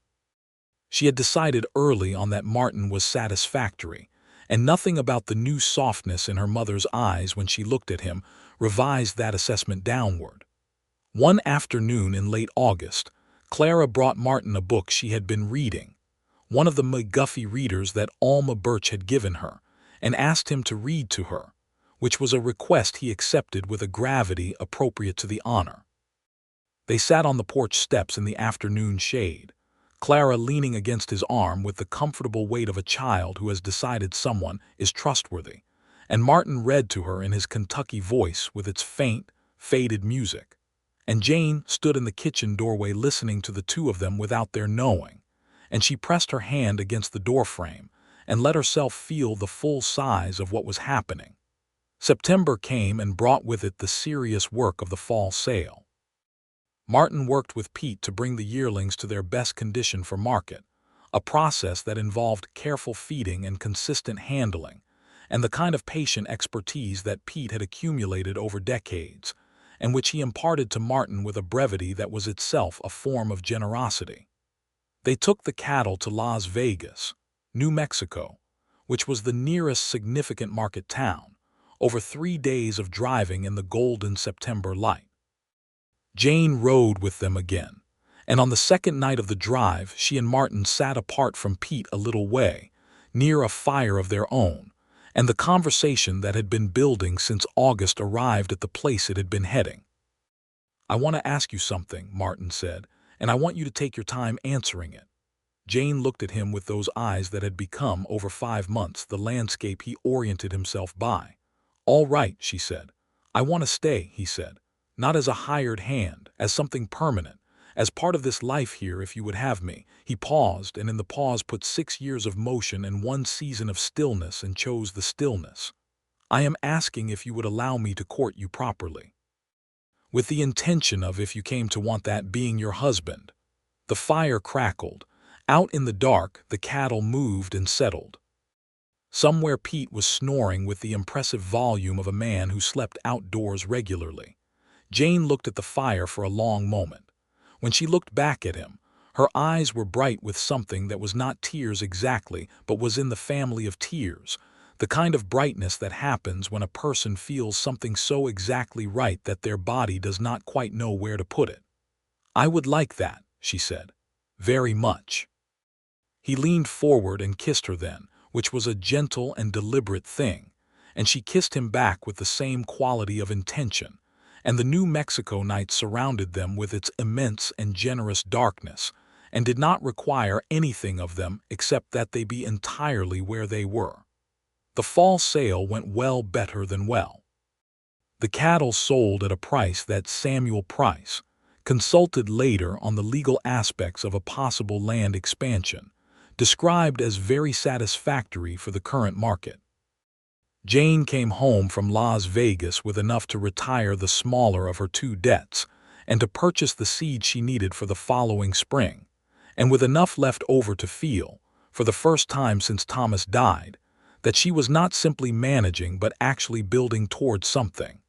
She had decided early on that Martin was satisfactory, and nothing about the new softness in her mother's eyes when she looked at him revised that assessment downward. One afternoon in late August, Clara brought Martin a book she had been reading, one of the McGuffey readers that Alma Birch had given her, and asked him to read to her, which was a request he accepted with a gravity appropriate to the honor. They sat on the porch steps in the afternoon shade, Clara leaning against his arm with the comfortable weight of a child who has decided someone is trustworthy, and Martin read to her in his Kentucky voice with its faint, faded music. And Jane stood in the kitchen doorway listening to the two of them without their knowing, and she pressed her hand against the doorframe and let herself feel the full size of what was happening. September came and brought with it the serious work of the fall sale. Martin worked with Pete to bring the yearlings to their best condition for market, a process that involved careful feeding and consistent handling, and the kind of patient expertise that Pete had accumulated over decades, and which he imparted to Martin with a brevity that was itself a form of generosity. They took the cattle to Las Vegas, New Mexico, which was the nearest significant market town, over 3 days of driving in the golden September light. Jane rode with them again, and on the second night of the drive she and Martin sat apart from Pete a little way, near a fire of their own, and the conversation that had been building since August arrived at the place it had been heading. "I want to ask you something," Martin said, "and I want you to take your time answering it." Jane looked at him with those eyes that had become, over 5 months, the landscape he oriented himself by. "All right," she said. "I want to stay," he said. "Not as a hired hand, as something permanent, as part of this life here if you would have me." He paused, and in the pause put 6 years of motion and 1 season of stillness, and chose the stillness. "I am asking if you would allow me to court you properly, with the intention of, if you came to want that, being your husband." The fire crackled. Out in the dark, the cattle moved and settled. Somewhere Pete was snoring with the impressive volume of a man who slept outdoors regularly. Jane looked at the fire for a long moment. When she looked back at him, her eyes were bright with something that was not tears exactly, but was in the family of tears, the kind of brightness that happens when a person feels something so exactly right that their body does not quite know where to put it. "I would like that," she said. "Very much." He leaned forward and kissed her then, which was a gentle and deliberate thing, and she kissed him back with the same quality of intention, and the New Mexico night surrounded them with its immense and generous darkness, and did not require anything of them except that they be entirely where they were. The fall sale went well better than well. The cattle sold at a price that Samuel Price consulted later on the legal aspects of a possible land expansion, described as very satisfactory for the current market. Jane came home from Las Vegas with enough to retire the smaller of her two debts and to purchase the seed she needed for the following spring, and with enough left over to feel, for the first time since Thomas died, that she was not simply managing but actually building towards something.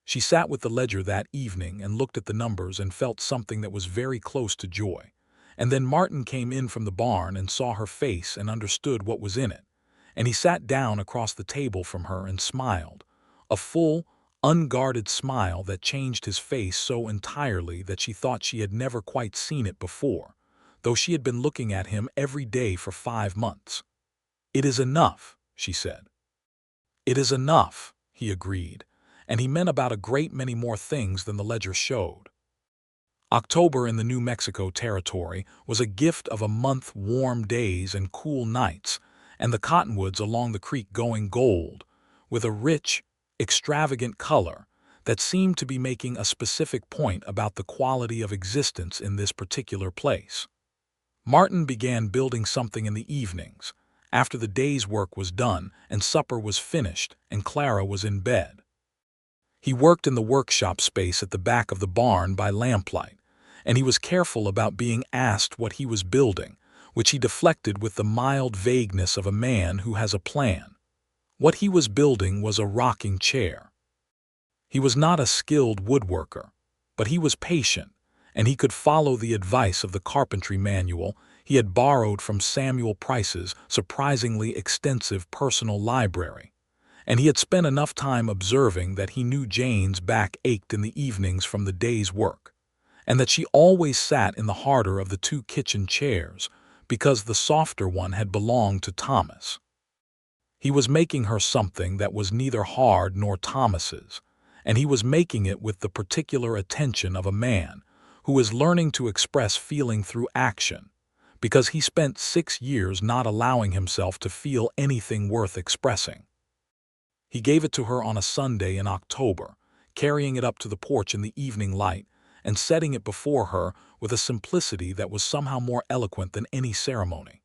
She sat with the ledger that evening and looked at the numbers and felt something that was very close to joy. And then Martin came in from the barn and saw her face and understood what was in it. And he sat down across the table from her and smiled, a full, unguarded smile that changed his face so entirely that she thought she had never quite seen it before, though she had been looking at him every day for 5 months. "It is enough," she said. "It is enough," he agreed, and he meant about a great many more things than the ledger showed. October in the New Mexico territory was a gift of a month, warm days and cool nights, and the cottonwoods along the creek going gold, with a rich, extravagant color that seemed to be making a specific point about the quality of existence in this particular place. Martin began building something in the evenings, after the day's work was done and supper was finished and Clara was in bed. He worked in the workshop space at the back of the barn by lamplight, and he was careful about being asked what he was building, which he deflected with the mild vagueness of a man who has a plan. What he was building was a rocking chair. He was not a skilled woodworker, but he was patient, and he could follow the advice of the carpentry manual he had borrowed from Samuel Price's surprisingly extensive personal library. And he had spent enough time observing that he knew Jane's back ached in the evenings from the day's work, and that she always sat in the harder of the two kitchen chairs because the softer one had belonged to Thomas. He was making her something that was neither hard nor Thomas's, and he was making it with the particular attention of a man who is learning to express feeling through action, because he spent 6 years not allowing himself to feel anything worth expressing. He gave it to her on a Sunday in October, carrying it up to the porch in the evening light and setting it before her with a simplicity that was somehow more eloquent than any ceremony.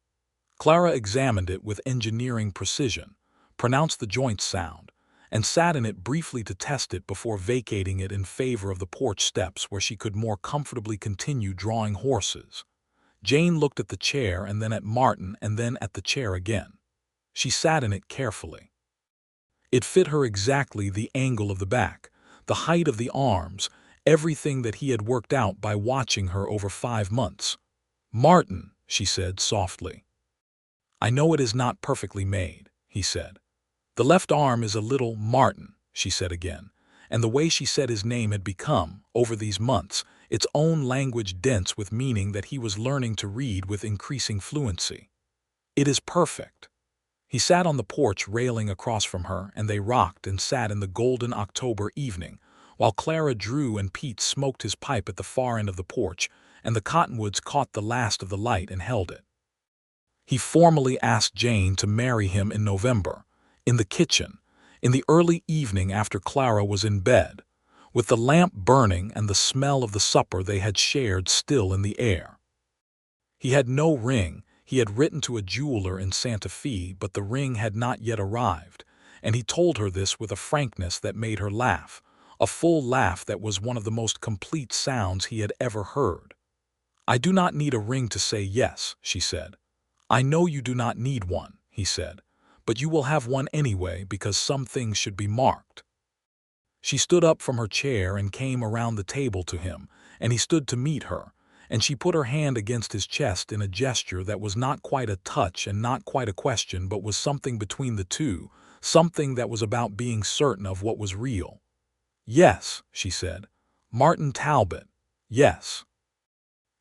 Clara examined it with engineering precision, pronounced the joints sound, and sat in it briefly to test it before vacating it in favor of the porch steps where she could more comfortably continue drawing horses. Jane looked at the chair and then at Martin and then at the chair again. She sat in it carefully. It fit her exactly, the angle of the back, the height of the arms, everything that he had worked out by watching her over 5 months. "Martin," she said softly. "I know it is not perfectly made," he said. "The left arm is a little Martin," she said again, and the way she said his name had become, over these months, its own language dense with meaning that he was learning to read with increasing fluency. "It is perfect." He sat on the porch railing across from her, and they rocked and sat in the golden October evening, while Clara drew and Pete smoked his pipe at the far end of the porch, and the cottonwoods caught the last of the light and held it. He formally asked Jane to marry him in November, in the kitchen, in the early evening after Clara was in bed, with the lamp burning and the smell of the supper they had shared still in the air. He had no ring. He had written to a jeweler in Santa Fe, but the ring had not yet arrived, and he told her this with a frankness that made her laugh, a full laugh that was one of the most complete sounds he had ever heard. "I do not need a ring to say yes," she said. "I know you do not need one," he said, "but you will have one anyway because some things should be marked." She stood up from her chair and came around the table to him, and he stood to meet her, and she put her hand against his chest in a gesture that was not quite a touch and not quite a question but was something between the two, something that was about being certain of what was real. "Yes," she said. "Martin Talbot, yes."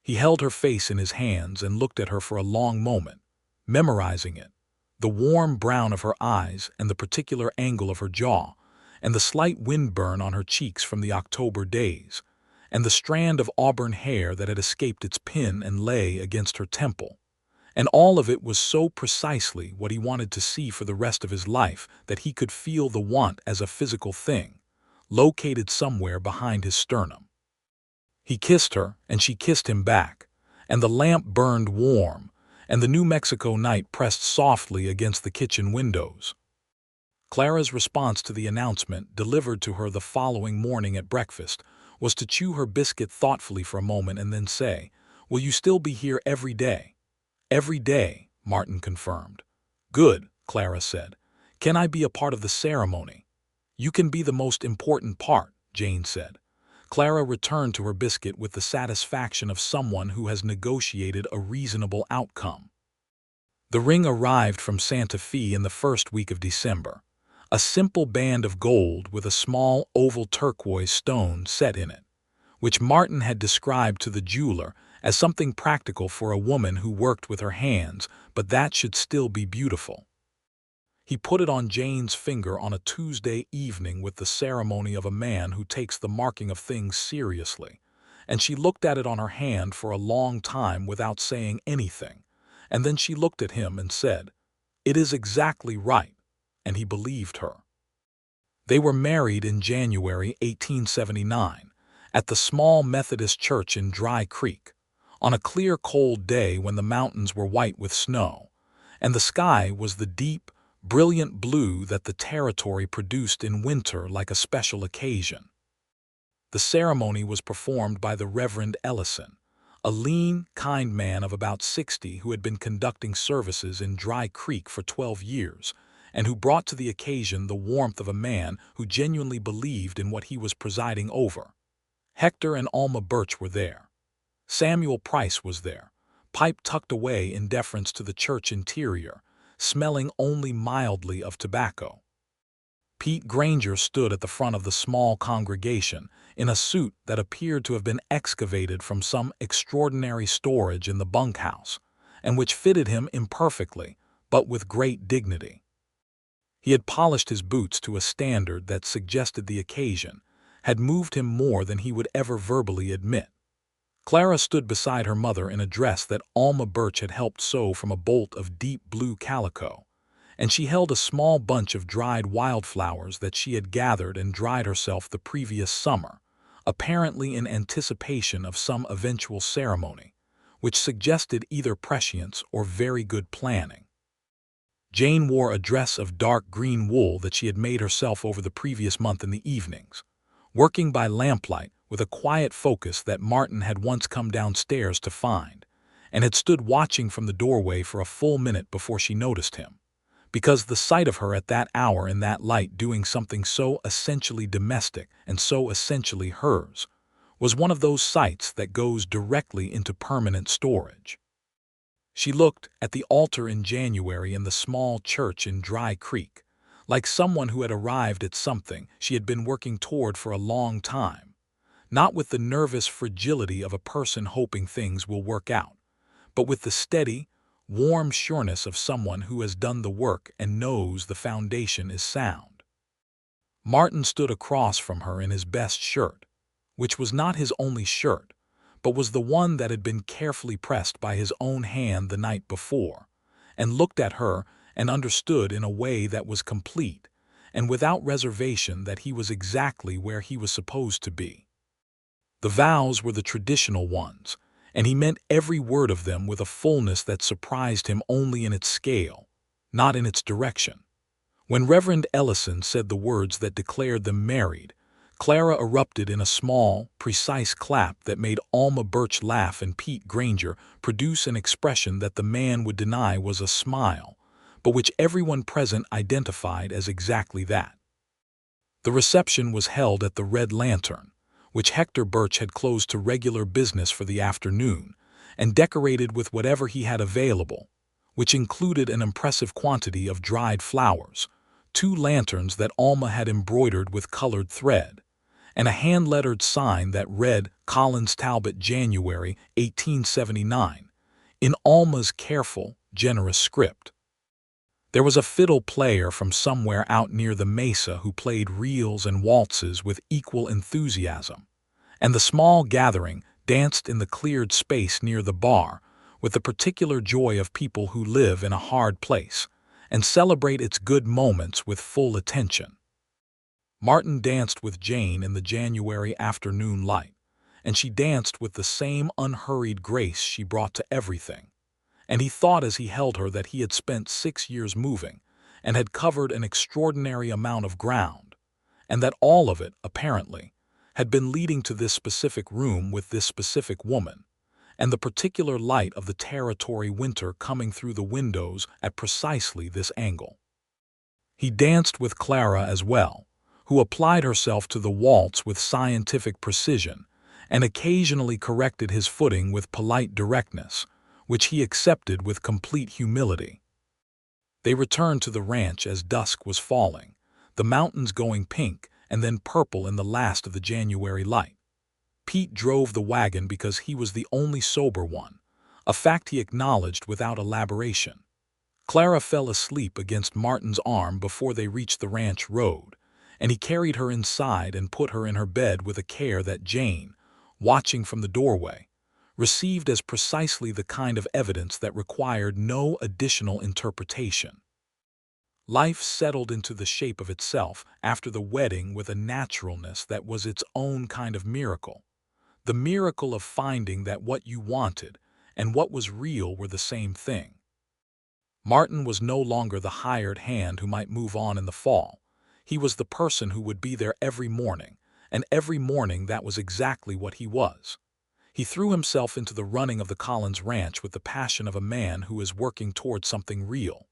He held her face in his hands and looked at her for a long moment, memorizing it, the warm brown of her eyes and the particular angle of her jaw, and the slight windburn on her cheeks from the October days, and the strand of auburn hair that had escaped its pin and lay against her temple. And all of it was so precisely what he wanted to see for the rest of his life that he could feel the want as a physical thing, located somewhere behind his sternum. He kissed her, and she kissed him back, and the lamp burned warm, and the New Mexico night pressed softly against the kitchen windows. Clara's response to the announcement, delivered to her the following morning at breakfast, was to chew her biscuit thoughtfully for a moment and then say, "Will you still be here every day?" "Every day," Martin confirmed. "Good," Clara said. "Can I be a part of the ceremony?" "You can be the most important part," Jane said. Clara returned to her biscuit with the satisfaction of someone who has negotiated a reasonable outcome. The ring arrived from Santa Fe in the first week of December, a simple band of gold with a small oval turquoise stone set in it, which Martin had described to the jeweler as something practical for a woman who worked with her hands, but that should still be beautiful. He put it on Jane's finger on a Tuesday evening with the ceremony of a man who takes the marking of things seriously, and she looked at it on her hand for a long time without saying anything, and then she looked at him and said, "It is exactly right," and he believed her. They were married in January 1879 at the small Methodist church in Dry Creek, on a clear, cold day when the mountains were white with snow, and the sky was the deep, brilliant blue that the territory produced in winter like a special occasion. The ceremony was performed by the Reverend Ellison, a lean, kind man of about 60 who had been conducting services in Dry Creek for 12 years, and who brought to the occasion the warmth of a man who genuinely believed in what he was presiding over. Hector and Alma Birch were there. Samuel Price was there, pipe tucked away in deference to the church interior, smelling only mildly of tobacco. Pete Granger stood at the front of the small congregation in a suit that appeared to have been excavated from some extraordinary storage in the bunkhouse, and which fitted him imperfectly, but with great dignity. He had polished his boots to a standard that suggested the occasion had moved him more than he would ever verbally admit. Clara stood beside her mother in a dress that Alma Birch had helped sew from a bolt of deep blue calico, and she held a small bunch of dried wildflowers that she had gathered and dried herself the previous summer, apparently in anticipation of some eventual ceremony, which suggested either prescience or very good planning. Jane wore a dress of dark green wool that she had made herself over the previous month in the evenings, working by lamplight with a quiet focus that Martin had once come downstairs to find, and had stood watching from the doorway for a full minute before she noticed him, because the sight of her at that hour in that light doing something so essentially domestic and so essentially hers was one of those sights that goes directly into permanent storage. She looked at the altar in January in the small church in Dry Creek, like someone who had arrived at something she had been working toward for a long time, not with the nervous fragility of a person hoping things will work out, but with the steady, warm sureness of someone who has done the work and knows the foundation is sound. Martin stood across from her in his best shirt, which was not his only shirt, but was the one that had been carefully pressed by his own hand the night before, and looked at her and understood in a way that was complete and without reservation that he was exactly where he was supposed to be. The vows were the traditional ones, and he meant every word of them with a fullness that surprised him only in its scale, not in its direction. When Reverend Ellison said the words that declared them married, Clara erupted in a small, precise clap that made Alma Birch laugh and Pete Granger produce an expression that the man would deny was a smile, but which everyone present identified as exactly that. The reception was held at the Red Lantern, which Hector Birch had closed to regular business for the afternoon, and decorated with whatever he had available, which included an impressive quantity of dried flowers, 2 lanterns that Alma had embroidered with colored thread, and a hand-lettered sign that read Collins Talbot January 1879, in Alma's careful, generous script. There was a fiddle player from somewhere out near the mesa who played reels and waltzes with equal enthusiasm, and the small gathering danced in the cleared space near the bar with the particular joy of people who live in a hard place and celebrate its good moments with full attention. Martin danced with Jane in the January afternoon light, and she danced with the same unhurried grace she brought to everything. And he thought as he held her that he had spent 6 years moving and had covered an extraordinary amount of ground, and that all of it, apparently, had been leading to this specific room with this specific woman, and the particular light of the territory winter coming through the windows at precisely this angle. He danced with Clara as well, who applied herself to the waltz with scientific precision and occasionally corrected his footing with polite directness, which he accepted with complete humility. They returned to the ranch as dusk was falling, the mountains going pink and then purple in the last of the January light. Pete drove the wagon because he was the only sober one, a fact he acknowledged without elaboration. Clara fell asleep against Martin's arm before they reached the ranch road, and he carried her inside and put her in her bed with a care that Jane, watching from the doorway, received as precisely the kind of evidence that required no additional interpretation. Life settled into the shape of itself after the wedding with a naturalness that was its own kind of miracle, the miracle of finding that what you wanted and what was real were the same thing. Martin was no longer the hired hand who might move on in the fall. He was the person who would be there every morning, and every morning that was exactly what he was. He threw himself into the running of the Collins Ranch with the passion of a man who is working toward something real.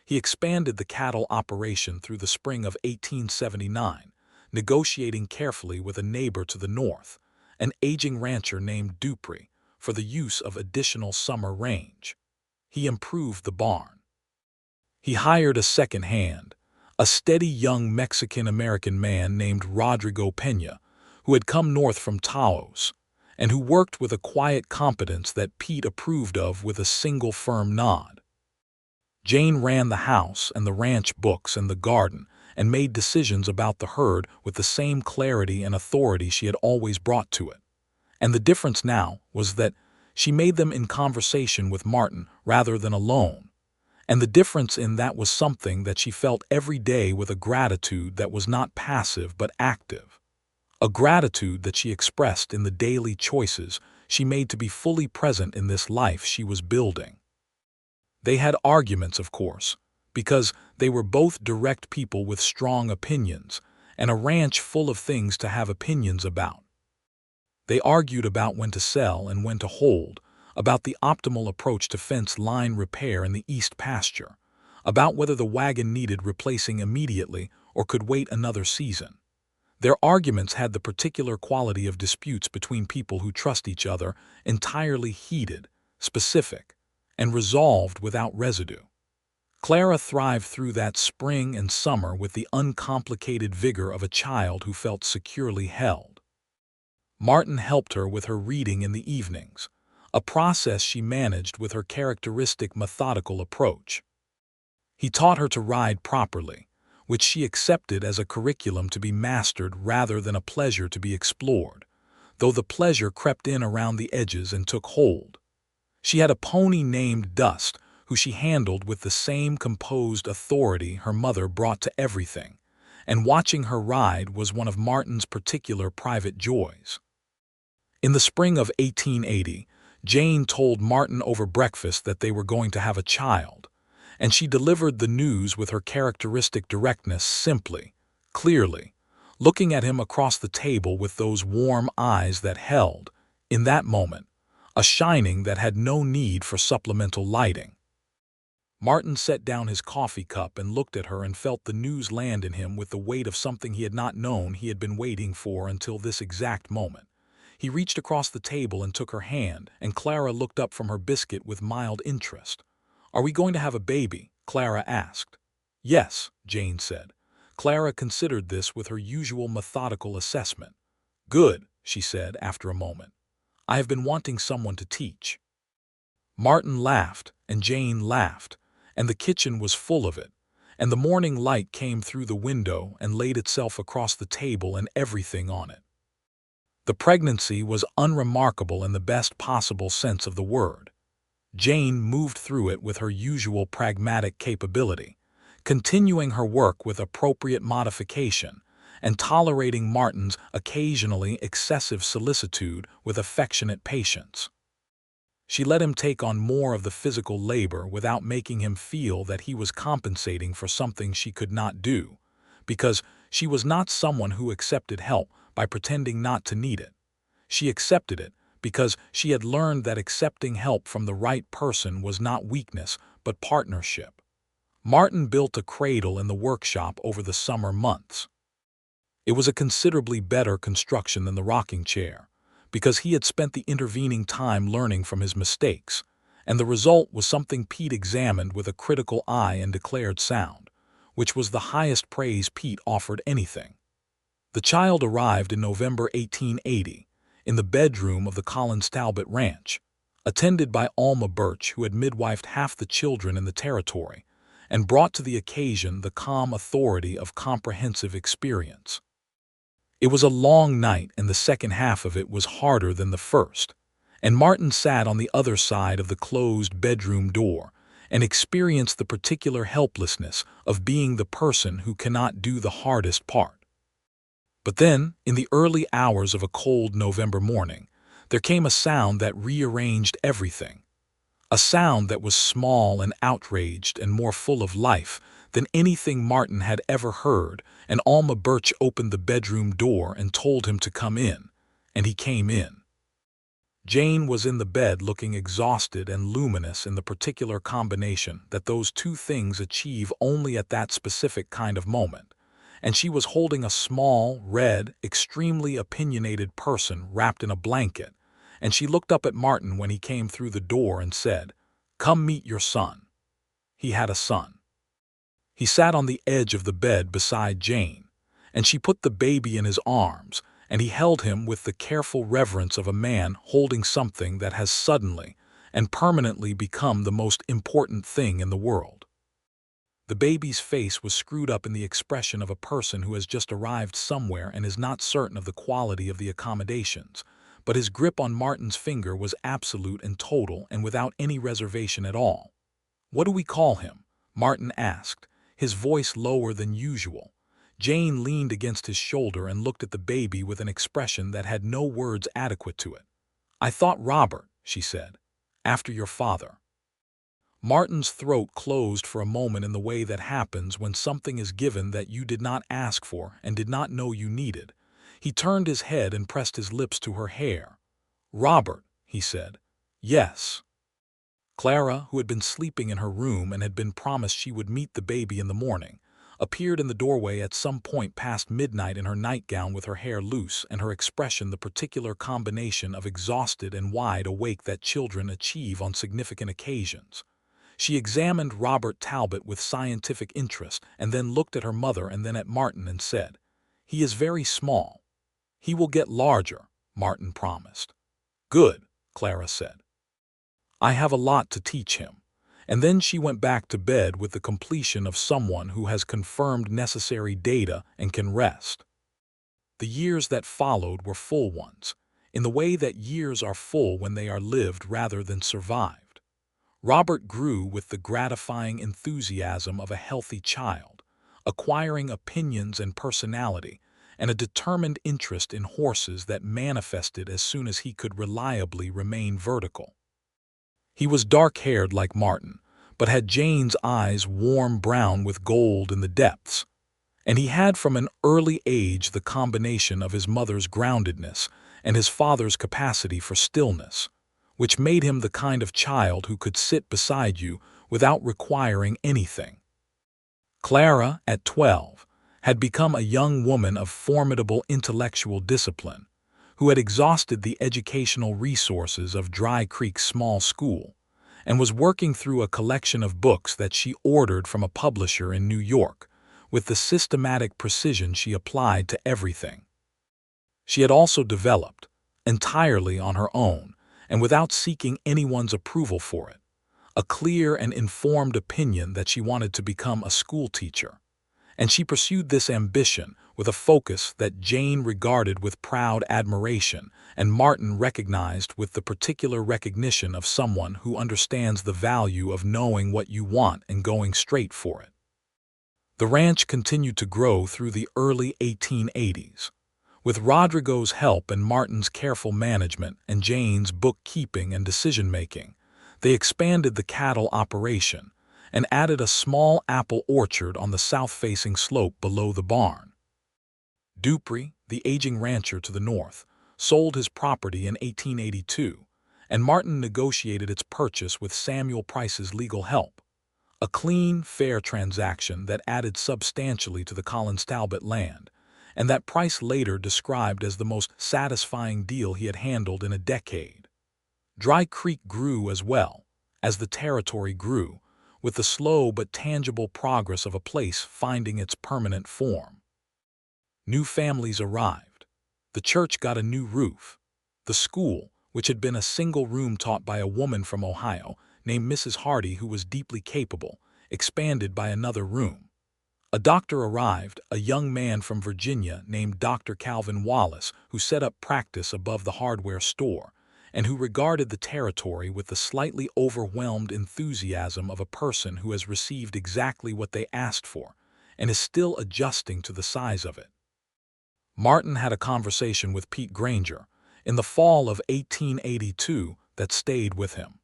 He expanded the cattle operation through the spring of 1879, negotiating carefully with a neighbor to the north, an aging rancher named Dupree, for the use of additional summer range. He improved the barn. He hired a second hand, a steady young Mexican-American man named Rodrigo Peña, who had come north from Taos, and who worked with a quiet competence that Pete approved of with a single firm nod. Jane ran the house and the ranch books and the garden and made decisions about the herd with the same clarity and authority she had always brought to it. And the difference now was that she made them in conversation with Martin rather than alone. And the difference in that was something that she felt every day with a gratitude that was not passive but active. A gratitude that she expressed in the daily choices she made to be fully present in this life she was building. They had arguments, of course, because they were both direct people with strong opinions and a ranch full of things to have opinions about. They argued about when to sell and when to hold, about the optimal approach to fence line repair in the east pasture, about whether the wagon needed replacing immediately or could wait another season. Their arguments had the particular quality of disputes between people who trust each other, entirely heated, specific, and resolved without residue. Clara thrived through that spring and summer with the uncomplicated vigor of a child who felt securely held. Martin helped her with her reading in the evenings, a process she managed with her characteristic methodical approach. He taught her to ride properly, which she accepted as a curriculum to be mastered rather than a pleasure to be explored, though the pleasure crept in around the edges and took hold. She had a pony named Dust, who she handled with the same composed authority her mother brought to everything, and watching her ride was one of Martin's particular private joys. In the spring of 1880, Jane told Martin over breakfast that they were going to have a child, and she delivered the news with her characteristic directness simply, clearly, looking at him across the table with those warm eyes that held, in that moment, a shining that had no need for supplemental lighting. Martin set down his coffee cup and looked at her and felt the news land in him with the weight of something he had not known he had been waiting for until this exact moment. He reached across the table and took her hand, and Clara looked up from her biscuit with mild interest. "Are we going to have a baby?" Clara asked. "Yes," Jane said. Clara considered this with her usual methodical assessment. "Good," she said after a moment. "I have been wanting someone to teach." Martin laughed, and Jane laughed, and the kitchen was full of it, and the morning light came through the window and laid itself across the table and everything on it. The pregnancy was unremarkable in the best possible sense of the word. Jane moved through it with her usual pragmatic capability, continuing her work with appropriate modification and tolerating Martin's occasionally excessive solicitude with affectionate patience. She let him take on more of the physical labor without making him feel that he was compensating for something she could not do, because she was not someone who accepted help by pretending not to need it. She accepted it because she had learned that accepting help from the right person was not weakness but partnership. Martin built a cradle in the workshop over the summer months. It was a considerably better construction than the rocking chair, because he had spent the intervening time learning from his mistakes, and the result was something Pete examined with a critical eye and declared sound, which was the highest praise Pete offered anything. The child arrived in November 1880, in the bedroom of the Talbot ranch, attended by Alma Birch, who had midwifed half the children in the territory, and brought to the occasion the calm authority of comprehensive experience. It was a long night, and the second half of it was harder than the first, and Martin sat on the other side of the closed bedroom door and experienced the particular helplessness of being the person who cannot do the hardest part. But then, in the early hours of a cold November morning, there came a sound that rearranged everything. A sound that was small and outraged and more full of life than anything Martin had ever heard, and Alma Birch opened the bedroom door and told him to come in, and he came in. Jane was in the bed looking exhausted and luminous in the particular combination that those two things achieve only at that specific kind of moment, and she was holding a small, red, extremely opinionated person wrapped in a blanket, and she looked up at Martin when he came through the door and said, "Come meet your son." He had a son. He sat on the edge of the bed beside Jane, and she put the baby in his arms, and he held him with the careful reverence of a man holding something that has suddenly and permanently become the most important thing in the world. The baby's face was screwed up in the expression of a person who has just arrived somewhere and is not certain of the quality of the accommodations, but his grip on Martin's finger was absolute and total and without any reservation at all. "What do we call him?" Martin asked, his voice lower than usual. Jane leaned against his shoulder and looked at the baby with an expression that had no words adequate to it. "I thought Robert," she said, "after your father." Martin's throat closed for a moment in the way that happens when something is given that you did not ask for and did not know you needed. He turned his head and pressed his lips to her hair. "Robert," he said. "Yes." Clara, who had been sleeping in her room and had been promised she would meet the baby in the morning, appeared in the doorway at some point past midnight in her nightgown with her hair loose and her expression the particular combination of exhausted and wide awake that children achieve on significant occasions. She examined Robert Talbot with scientific interest and then looked at her mother and then at Martin and said, "He is very small." "He will get larger," Martin promised. "Good," Clara said. "I have a lot to teach him." And then she went back to bed with the completion of someone who has confirmed necessary data and can rest. The years that followed were full ones, in the way that years are full when they are lived rather than survived. Robert grew with the gratifying enthusiasm of a healthy child, acquiring opinions and personality, and a determined interest in horses that manifested as soon as he could reliably remain vertical. He was dark-haired like Martin, but had Jane's eyes warm brown with gold in the depths, and he had from an early age the combination of his mother's groundedness and his father's capacity for stillness, which made him the kind of child who could sit beside you without requiring anything. Clara, at 12, had become a young woman of formidable intellectual discipline, who had exhausted the educational resources of Dry Creek Small School, and was working through a collection of books that she ordered from a publisher in New York, with the systematic precision she applied to everything. She had also developed, entirely on her own, and without seeking anyone's approval for it, a clear and informed opinion that she wanted to become a school teacher, and she pursued this ambition with a focus that Jane regarded with proud admiration and Martin recognized with the particular recognition of someone who understands the value of knowing what you want and going straight for it. The ranch continued to grow through the early 1880s. With Rodrigo's help and Martin's careful management and Jane's bookkeeping and decision-making, they expanded the cattle operation and added a small apple orchard on the south-facing slope below the barn. Dupree, the aging rancher to the north, sold his property in 1882, and Martin negotiated its purchase with Samuel Price's legal help. A clean, fair transaction that added substantially to the Collins Talbot land, and that Price later described as the most satisfying deal he had handled in a decade. Dry Creek grew as well, as the territory grew, with the slow but tangible progress of a place finding its permanent form. New families arrived. The church got a new roof. The school, which had been a single room taught by a woman from Ohio, named Mrs. Hardy, who was deeply capable, expanded by another room. A doctor arrived, a young man from Virginia named Dr. Calvin Wallace, who set up practice above the hardware store, and who regarded the territory with the slightly overwhelmed enthusiasm of a person who has received exactly what they asked for and is still adjusting to the size of it. Martin had a conversation with Pete Granger in the fall of 1882 that stayed with him.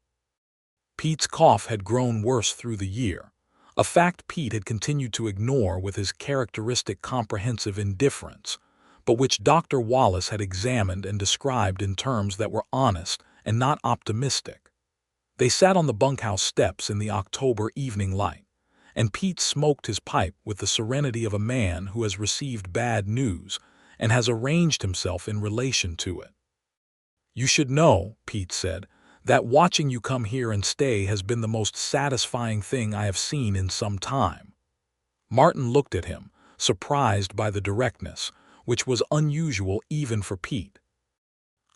Pete's cough had grown worse through the year, a fact Pete had continued to ignore with his characteristic comprehensive indifference, but which Dr. Wallace had examined and described in terms that were honest and not optimistic. They sat on the bunkhouse steps in the October evening light, and Pete smoked his pipe with the serenity of a man who has received bad news and has arranged himself in relation to it. "You should know," Pete said, "that watching you come here and stay has been the most satisfying thing I have seen in some time." Martin looked at him, surprised by the directness, which was unusual even for Pete.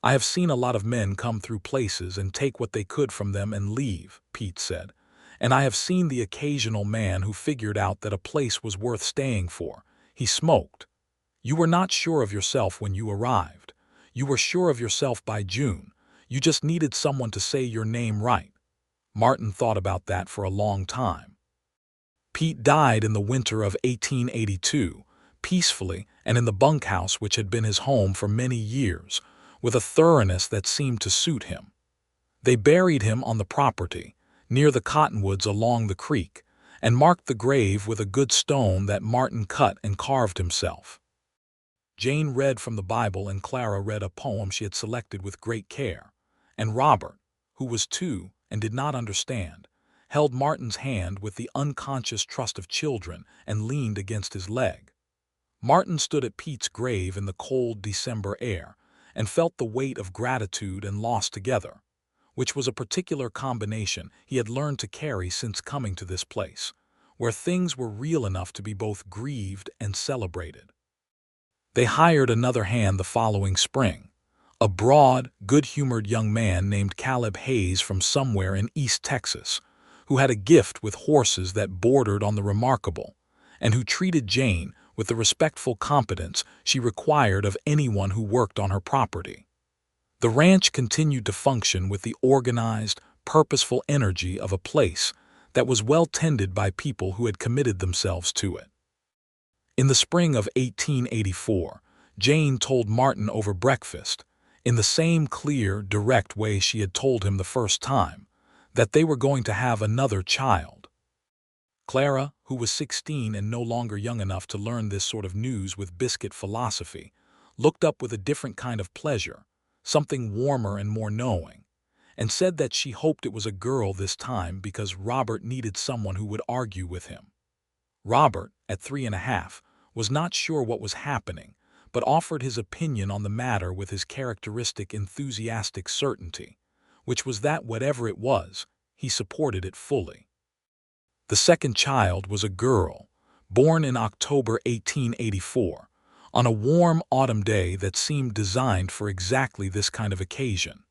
"I have seen a lot of men come through places and take what they could from them and leave," Pete said, "and I have seen the occasional man who figured out that a place was worth staying for. He smoked. You were not sure of yourself when you arrived. You were sure of yourself by June. You just needed someone to say your name right." Martin thought about that for a long time. Pete died in the winter of 1882, peacefully and in the bunkhouse which had been his home for many years, with a thoroughness that seemed to suit him. They buried him on the property, near the cottonwoods along the creek, and marked the grave with a good stone that Martin cut and carved himself. Jane read from the Bible and Clara read a poem she had selected with great care, and Robert, who was 2 and did not understand, held Martin's hand with the unconscious trust of children and leaned against his leg. Martin stood at Pete's grave in the cold December air and felt the weight of gratitude and loss together, which was a particular combination he had learned to carry since coming to this place, where things were real enough to be both grieved and celebrated. They hired another hand the following spring, a broad, good-humored young man named Caleb Hayes from somewhere in East Texas, who had a gift with horses that bordered on the remarkable, and who treated Jane with the respectful competence she required of anyone who worked on her property. The ranch continued to function with the organized, purposeful energy of a place that was well tended by people who had committed themselves to it. In the spring of 1884, Jane told Martin over breakfast, in the same clear, direct way she had told him the first time, that they were going to have another child. Clara, who was 16 and no longer young enough to learn this sort of news with biscuit philosophy, looked up with a different kind of pleasure, something warmer and more knowing, and said that she hoped it was a girl this time because Robert needed someone who would argue with him. Robert, at 3½, was not sure what was happening, but offered his opinion on the matter with his characteristic enthusiastic certainty, which was that whatever it was, he supported it fully. The second child was a girl, born in October 1884, on a warm autumn day that seemed designed for exactly this kind of occasion.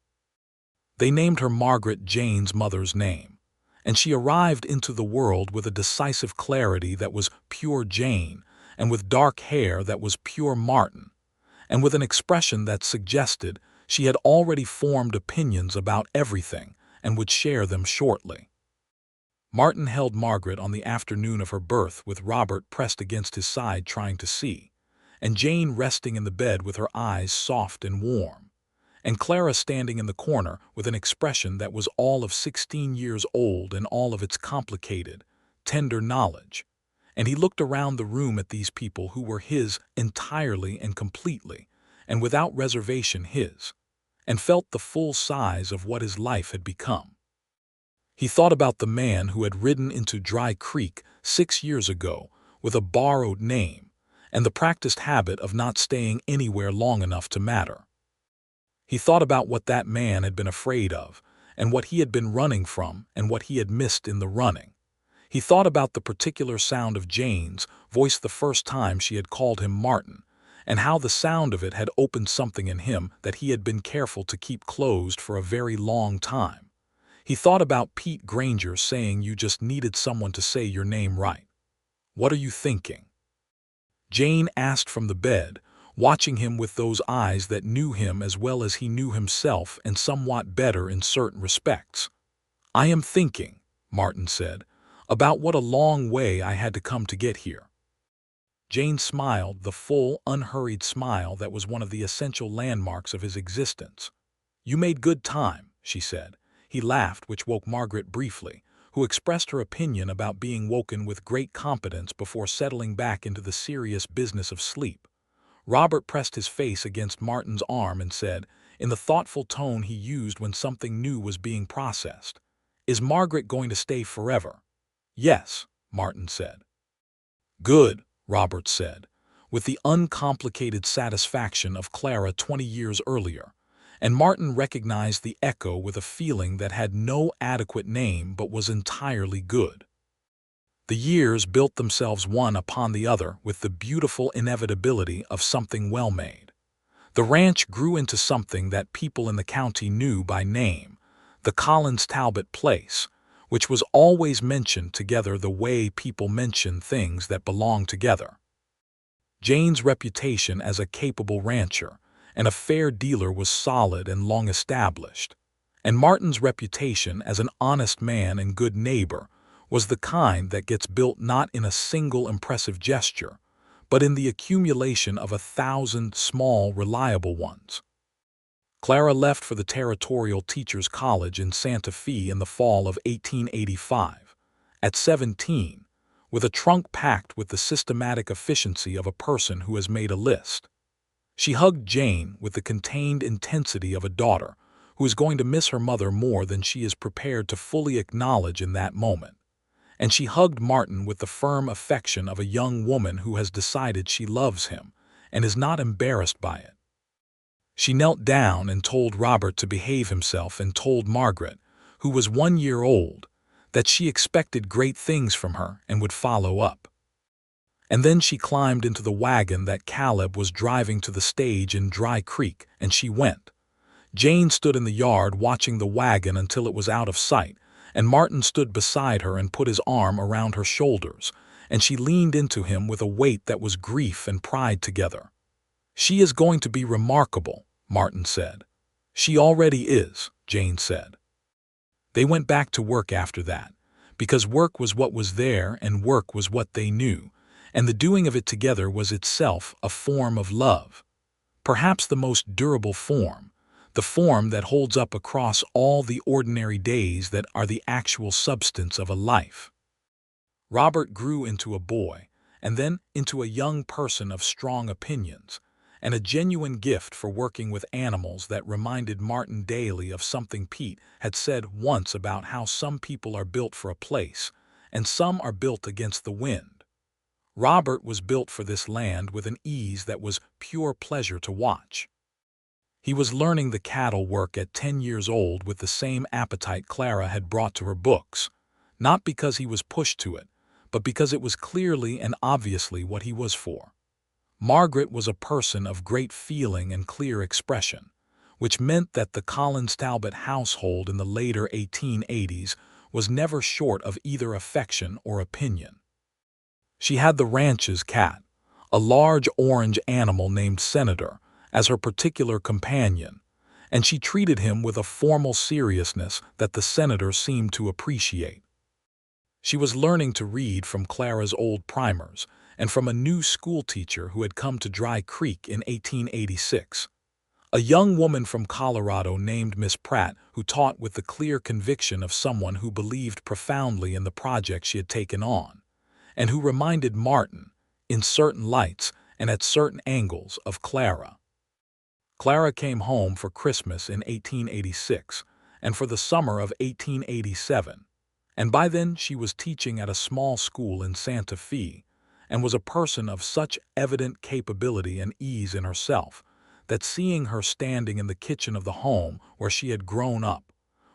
They named her Margaret, Jane's mother's name, and she arrived into the world with a decisive clarity that was pure Jane and with dark hair that was pure Martin, and with an expression that suggested she had already formed opinions about everything and would share them shortly. Martin held Margaret on the afternoon of her birth with Robert pressed against his side trying to see, and Jane resting in the bed with her eyes soft and warm, and Clara standing in the corner with an expression that was all of 16 years old in all of its complicated, tender knowledge. And he looked around the room at these people who were his entirely and completely, and without reservation his, and felt the full size of what his life had become. He thought about the man who had ridden into Dry Creek 6 years ago with a borrowed name and the practiced habit of not staying anywhere long enough to matter. He thought about what that man had been afraid of and what he had been running from and what he had missed in the running. He thought about the particular sound of Jane's voice the first time she had called him Martin, and how the sound of it had opened something in him that he had been careful to keep closed for a very long time. He thought about Pete Granger saying you just needed someone to say your name right. "What are you thinking?" Jane asked from the bed, watching him with those eyes that knew him as well as he knew himself and somewhat better in certain respects. "I am thinking," Martin said, "about what a long way I had to come to get here." Jane smiled, the full, unhurried smile that was one of the essential landmarks of his existence. "You made good time," she said. He laughed, which woke Margaret briefly, who expressed her opinion about being woken with great competence before settling back into the serious business of sleep. Robert pressed his face against Martin's arm and said, in the thoughtful tone he used when something new was being processed, "Is Margaret going to stay forever?" "Yes," Martin said. "Good," Robert said, with the uncomplicated satisfaction of Clara 20 years earlier, and Martin recognized the echo with a feeling that had no adequate name but was entirely good. The years built themselves one upon the other with the beautiful inevitability of something well-made. The ranch grew into something that people in the county knew by name, the Talbot place, which was always mentioned together the way people mention things that belong together. Jane's reputation as a capable rancher and a fair dealer was solid and long established, and Martin's reputation as an honest man and good neighbor was the kind that gets built not in a single impressive gesture, but in the accumulation of 1,000 small, reliable ones. Clara left for the Territorial Teachers' College in Santa Fe in the fall of 1885, at 17, with a trunk packed with the systematic efficiency of a person who has made a list. She hugged Jane with the contained intensity of a daughter who is going to miss her mother more than she is prepared to fully acknowledge in that moment. And she hugged Martin with the firm affection of a young woman who has decided she loves him and is not embarrassed by it. She knelt down and told Robert to behave himself and told Margaret, who was 1 year old, that she expected great things from her and would follow up. And then she climbed into the wagon that Caleb was driving to the stage in Dry Creek, and she went. Jane stood in the yard watching the wagon until it was out of sight, and Martin stood beside her and put his arm around her shoulders, and she leaned into him with a weight that was grief and pride together. "She is going to be remarkable," Martin said. "She already is," Jane said. They went back to work after that, because work was what was there and work was what they knew, and the doing of it together was itself a form of love. Perhaps the most durable form, the form that holds up across all the ordinary days that are the actual substance of a life. Robert grew into a boy, and then into a young person of strong opinions, and a genuine gift for working with animals that reminded Martin daily of something Pete had said once about how some people are built for a place, and some are built against the wind. Robert was built for this land with an ease that was pure pleasure to watch. He was learning the cattle work at 10 years old with the same appetite Clara had brought to her books, not because he was pushed to it, but because it was clearly and obviously what he was for. Margaret was a person of great feeling and clear expression, which meant that the Talbot household in the later 1880s was never short of either affection or opinion. She had the ranch's cat, a large orange animal named Senator, as her particular companion, and she treated him with a formal seriousness that the senator seemed to appreciate. She was learning to read from Clara's old primers and from a new schoolteacher who had come to Dry Creek in 1886. A young woman from Colorado named Miss Pratt, who taught with the clear conviction of someone who believed profoundly in the project she had taken on, and who reminded Martin, in certain lights and at certain angles, of Clara. Clara came home for Christmas in 1886 and for the summer of 1887, and by then she was teaching at a small school in Santa Fe and was a person of such evident capability and ease in herself that seeing her standing in the kitchen of the home where she had grown up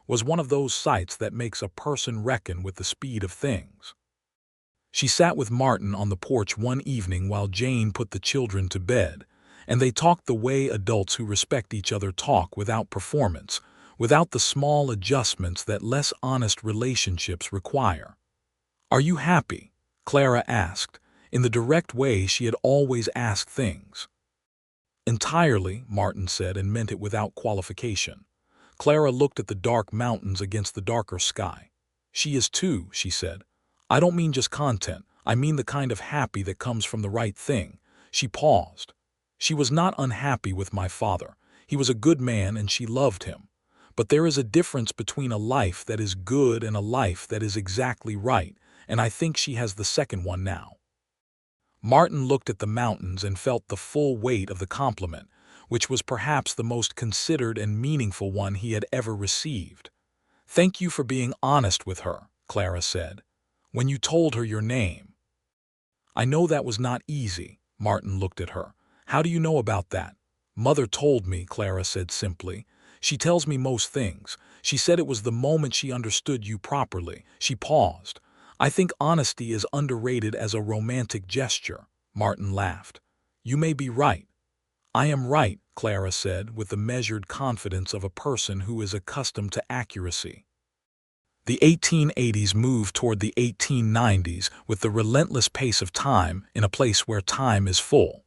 was one of those sights that makes a person reckon with the speed of things. She sat with Martin on the porch one evening while Jane put the children to bed, and they talked the way adults who respect each other talk, without performance, without the small adjustments that less honest relationships require. "Are you happy?" Clara asked, in the direct way she had always asked things. "Entirely," Martin said, and meant it without qualification. Clara looked at the dark mountains against the darker sky. "She is too," she said. "I don't mean just content, I mean the kind of happy that comes from the right thing." She paused. "She was not unhappy with my father. He was a good man and she loved him. But there is a difference between a life that is good and a life that is exactly right, and I think she has the second one now." Martin looked at the mountains and felt the full weight of the compliment, which was perhaps the most considered and meaningful one he had ever received. "Thank you for being honest with her," Clara said, "when you told her your name." "I know that was not easy." Martin looked at her. "How do you know about that?" "Mother told me," Clara said simply. "She tells me most things. She said it was the moment she understood you properly." She paused. "I think honesty is underrated as a romantic gesture." Martin laughed. "You may be right." "I am right," Clara said, with the measured confidence of a person who is accustomed to accuracy. The 1880s moved toward the 1890s with the relentless pace of time in a place where time is full.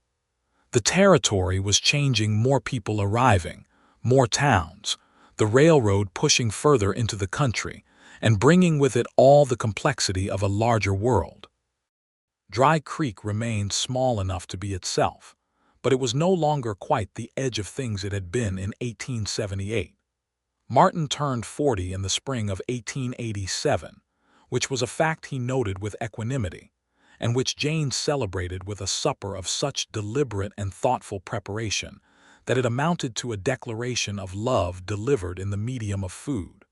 The territory was changing, more people arriving, more towns, the railroad pushing further into the country, and bringing with it all the complexity of a larger world. Dry Creek remained small enough to be itself, but it was no longer quite the edge of things it had been in 1878. Martin turned 40 in the spring of 1887, which was a fact he noted with equanimity, and which Jane celebrated with a supper of such deliberate and thoughtful preparation that it amounted to a declaration of love delivered in the medium of food.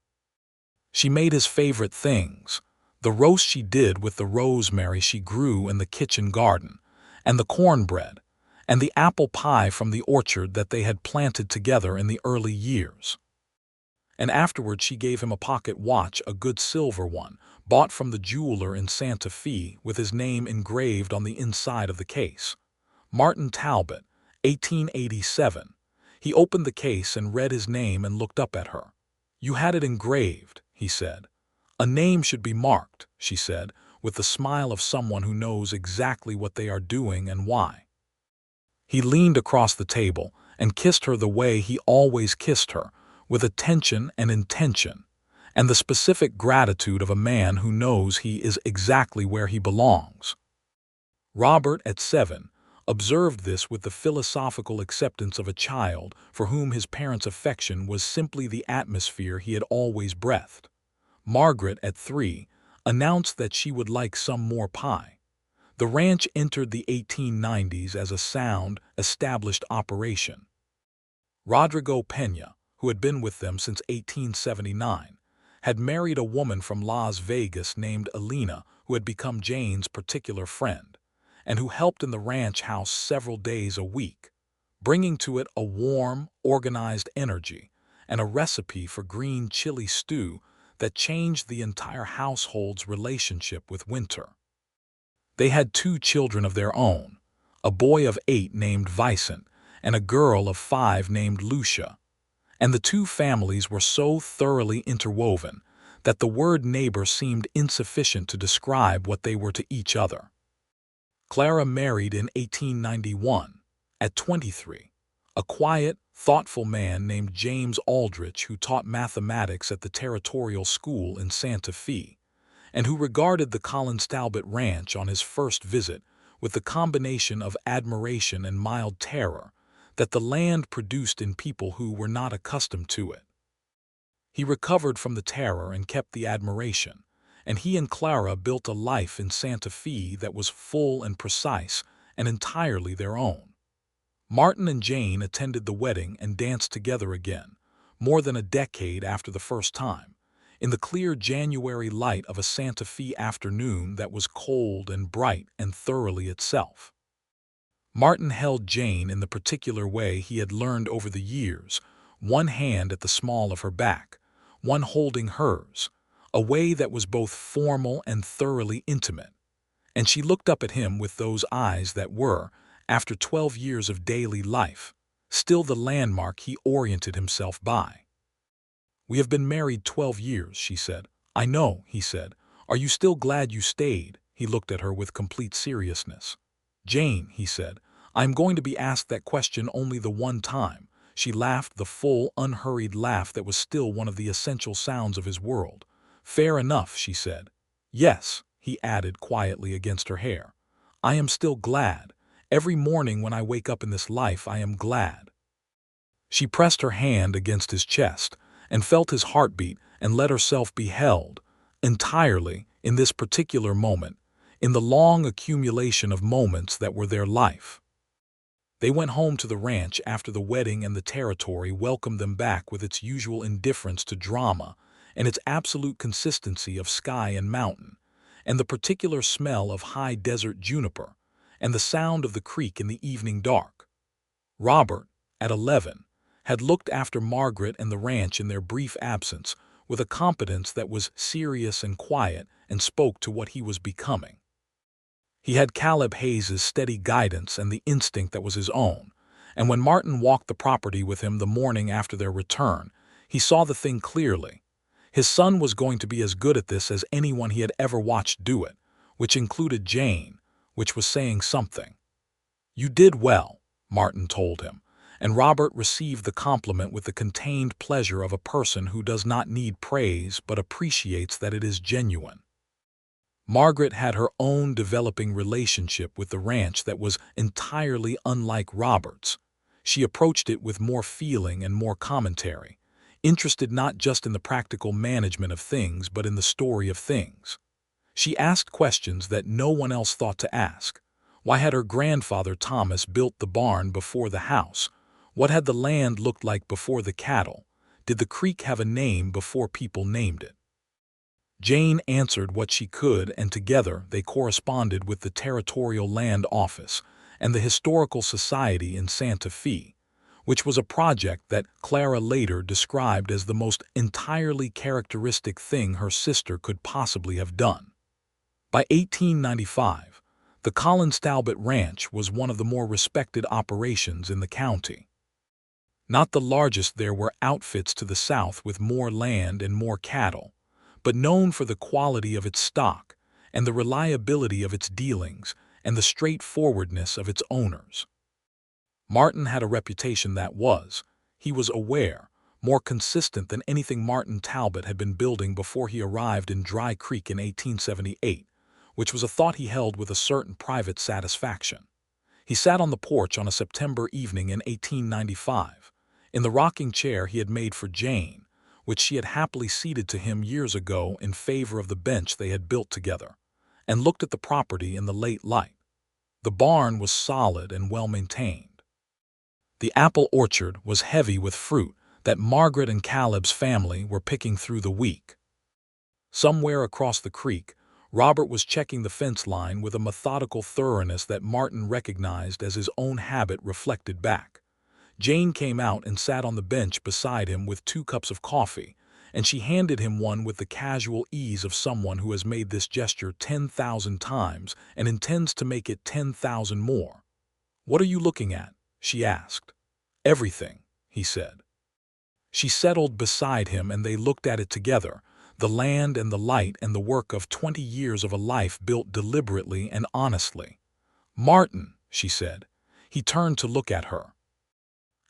She made his favorite things, the roast she did with the rosemary she grew in the kitchen garden, and the cornbread, and the apple pie from the orchard that they had planted together in the early years. And afterward she gave him a pocket watch, a good silver one, bought from the jeweler in Santa Fe, with his name engraved on the inside of the case. Martin Talbot, 1887. He opened the case and read his name and looked up at her. "You had it engraved," he said. "A name should be marked," she said, with the smile of someone who knows exactly what they are doing and why. He leaned across the table and kissed her the way he always kissed her, with attention and intention, and the specific gratitude of a man who knows he is exactly where he belongs. Robert, at 7, observed this with the philosophical acceptance of a child for whom his parents' affection was simply the atmosphere he had always breathed. Margaret, at 3, announced that she would like some more pie. The ranch entered the 1890s as a sound, established operation. Rodrigo Peña, who had been with them since 1879, had married a woman from Las Vegas named Elena, who had become Jane's particular friend, and who helped in the ranch house several days a week, bringing to it a warm, organized energy and a recipe for green chili stew that changed the entire household's relationship with winter. They had 2 children of their own, a boy of 8 named Vicent and a girl of 5 named Lucia, and the 2 families were so thoroughly interwoven that the word neighbor seemed insufficient to describe what they were to each other. Clara married in 1891, at 23, a quiet, thoughtful man named James Aldrich who taught mathematics at the Territorial School in Santa Fe, and who regarded the Talbot ranch on his first visit with the combination of admiration and mild terror that the land produced in people who were not accustomed to it. He recovered from the terror and kept the admiration, and he and Clara built a life in Santa Fe that was full and precise and entirely their own. Martin and Jane attended the wedding and danced together again, more than a decade after the first time, in the clear January light of a Santa Fe afternoon that was cold and bright and thoroughly itself. Martin held Jane in the particular way he had learned over the years, one hand at the small of her back, one holding hers, a way that was both formal and thoroughly intimate. And she looked up at him with those eyes that were, after 12 years of daily life, still the landmark he oriented himself by. "We have been married 12 years, she said. "I know," he said. "Are you still glad you stayed?" He looked at her with complete seriousness. "Jane," he said, "I am going to be asked that question only the one time." She laughed, the full, unhurried laugh that was still one of the essential sounds of his world. "Fair enough," she said. "Yes," he added quietly against her hair. "I am still glad. Every morning when I wake up in this life I am glad." She pressed her hand against his chest and felt his heartbeat and let herself be held, entirely, in this particular moment, in the long accumulation of moments that were their life. They went home to the ranch after the wedding, and the territory welcomed them back with its usual indifference to drama and its absolute consistency of sky and mountain, and the particular smell of high desert juniper, and the sound of the creek in the evening dark. Robert, at 11, had looked after Margaret and the ranch in their brief absence with a competence that was serious and quiet and spoke to what he was becoming. He had Caleb Hayes's steady guidance and the instinct that was his own, and when Martin walked the property with him the morning after their return, he saw the thing clearly. His son was going to be as good at this as anyone he had ever watched do it, which included Jane, which was saying something. "You did well," Martin told him, and Robert received the compliment with the contained pleasure of a person who does not need praise but appreciates that it is genuine. Margaret had her own developing relationship with the ranch that was entirely unlike Robert's. She approached it with more feeling and more commentary, interested not just in the practical management of things but in the story of things. She asked questions that no one else thought to ask. Why had her grandfather Thomas built the barn before the house? What had the land looked like before the cattle? Did the creek have a name before people named it? Jane answered what she could, and together they corresponded with the Territorial Land Office and the Historical Society in Santa Fe, which was a project that Clara later described as the most entirely characteristic thing her sister could possibly have done. By 1895, the Talbot Ranch was one of the more respected operations in the county. Not the largest, there were outfits to the south with more land and more cattle, but known for the quality of its stock and the reliability of its dealings and the straightforwardness of its owners. Martin had a reputation that was, he was aware, more consistent than anything Martin Talbot had been building before he arrived in Dry Creek in 1878, which was a thought he held with a certain private satisfaction. He sat on the porch on a September evening in 1895, in the rocking chair he had made for Jane, which she had happily ceded to him years ago in favor of the bench they had built together, and looked at the property in the late light. The barn was solid and well-maintained. The apple orchard was heavy with fruit that Margaret and Caleb's family were picking through the week. Somewhere across the creek, Robert was checking the fence line with a methodical thoroughness that Martin recognized as his own habit reflected back. Jane came out and sat on the bench beside him with 2 cups of coffee, and she handed him one with the casual ease of someone who has made this gesture 10,000 times and intends to make it 10,000 more. "What are you looking at?" she asked. "Everything," he said. She settled beside him and they looked at it together, the land and the light and the work of 20 years of a life built deliberately and honestly. "Martin," she said. He turned to look at her.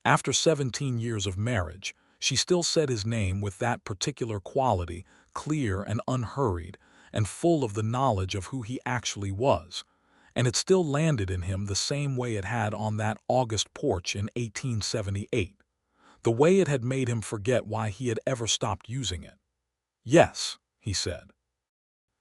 After 17 years of marriage, she still said his name with that particular quality, clear and unhurried, and full of the knowledge of who he actually was. And it still landed in him the same way it had on that August porch in 1878. The way it had made him forget why he had ever stopped using it. "Yes," he said.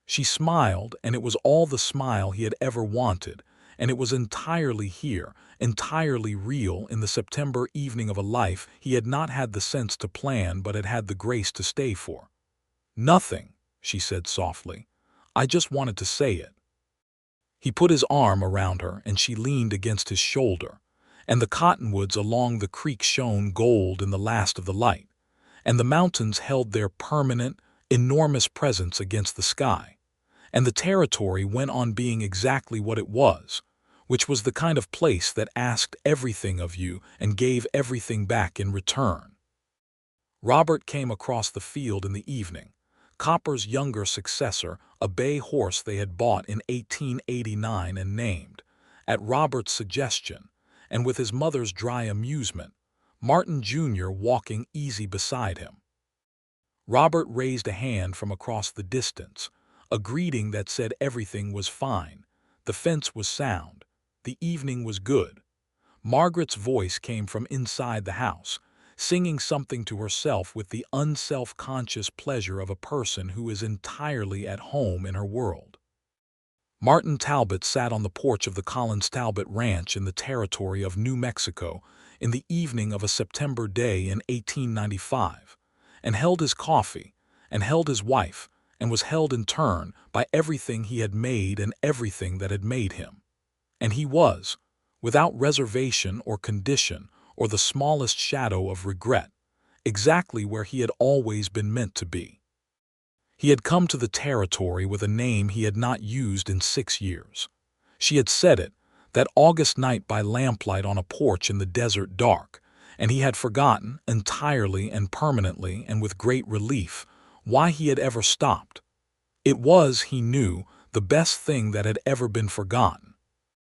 She smiled, and it was all the smile he had ever wanted, and it was entirely here, entirely real in the September evening of a life he had not had the sense to plan but had had the grace to stay for. "Nothing," she said softly. "I just wanted to say it." He put his arm around her, and she leaned against his shoulder, and the cottonwoods along the creek shone gold in the last of the light, and the mountains held their permanent, enormous presence against the sky, and the territory went on being exactly what it was, which was the kind of place that asked everything of you and gave everything back in return. Robert came across the field in the evening, Copper's younger successor, a bay horse they had bought in 1889 and named, at Robert's suggestion, and with his mother's dry amusement, Martin Jr. walking easy beside him. Robert raised a hand from across the distance, a greeting that said everything was fine, the fence was sound, the evening was good. Margaret's voice came from inside the house, singing something to herself with the unself-conscious pleasure of a person who is entirely at home in her world. Martin Talbot sat on the porch of the Collins Talbot Ranch in the territory of New Mexico in the evening of a September day in 1895, and held his coffee, and held his wife, and was held in turn by everything he had made and everything that had made him. And he was, without reservation or condition or the smallest shadow of regret, exactly where he had always been meant to be. He had come to the territory with a name he had not used in 6 years. She had said it, that August night by lamplight on a porch in the desert dark, and he had forgotten, entirely and permanently and with great relief, why he had ever stopped. It was, he knew, the best thing that had ever been forgotten.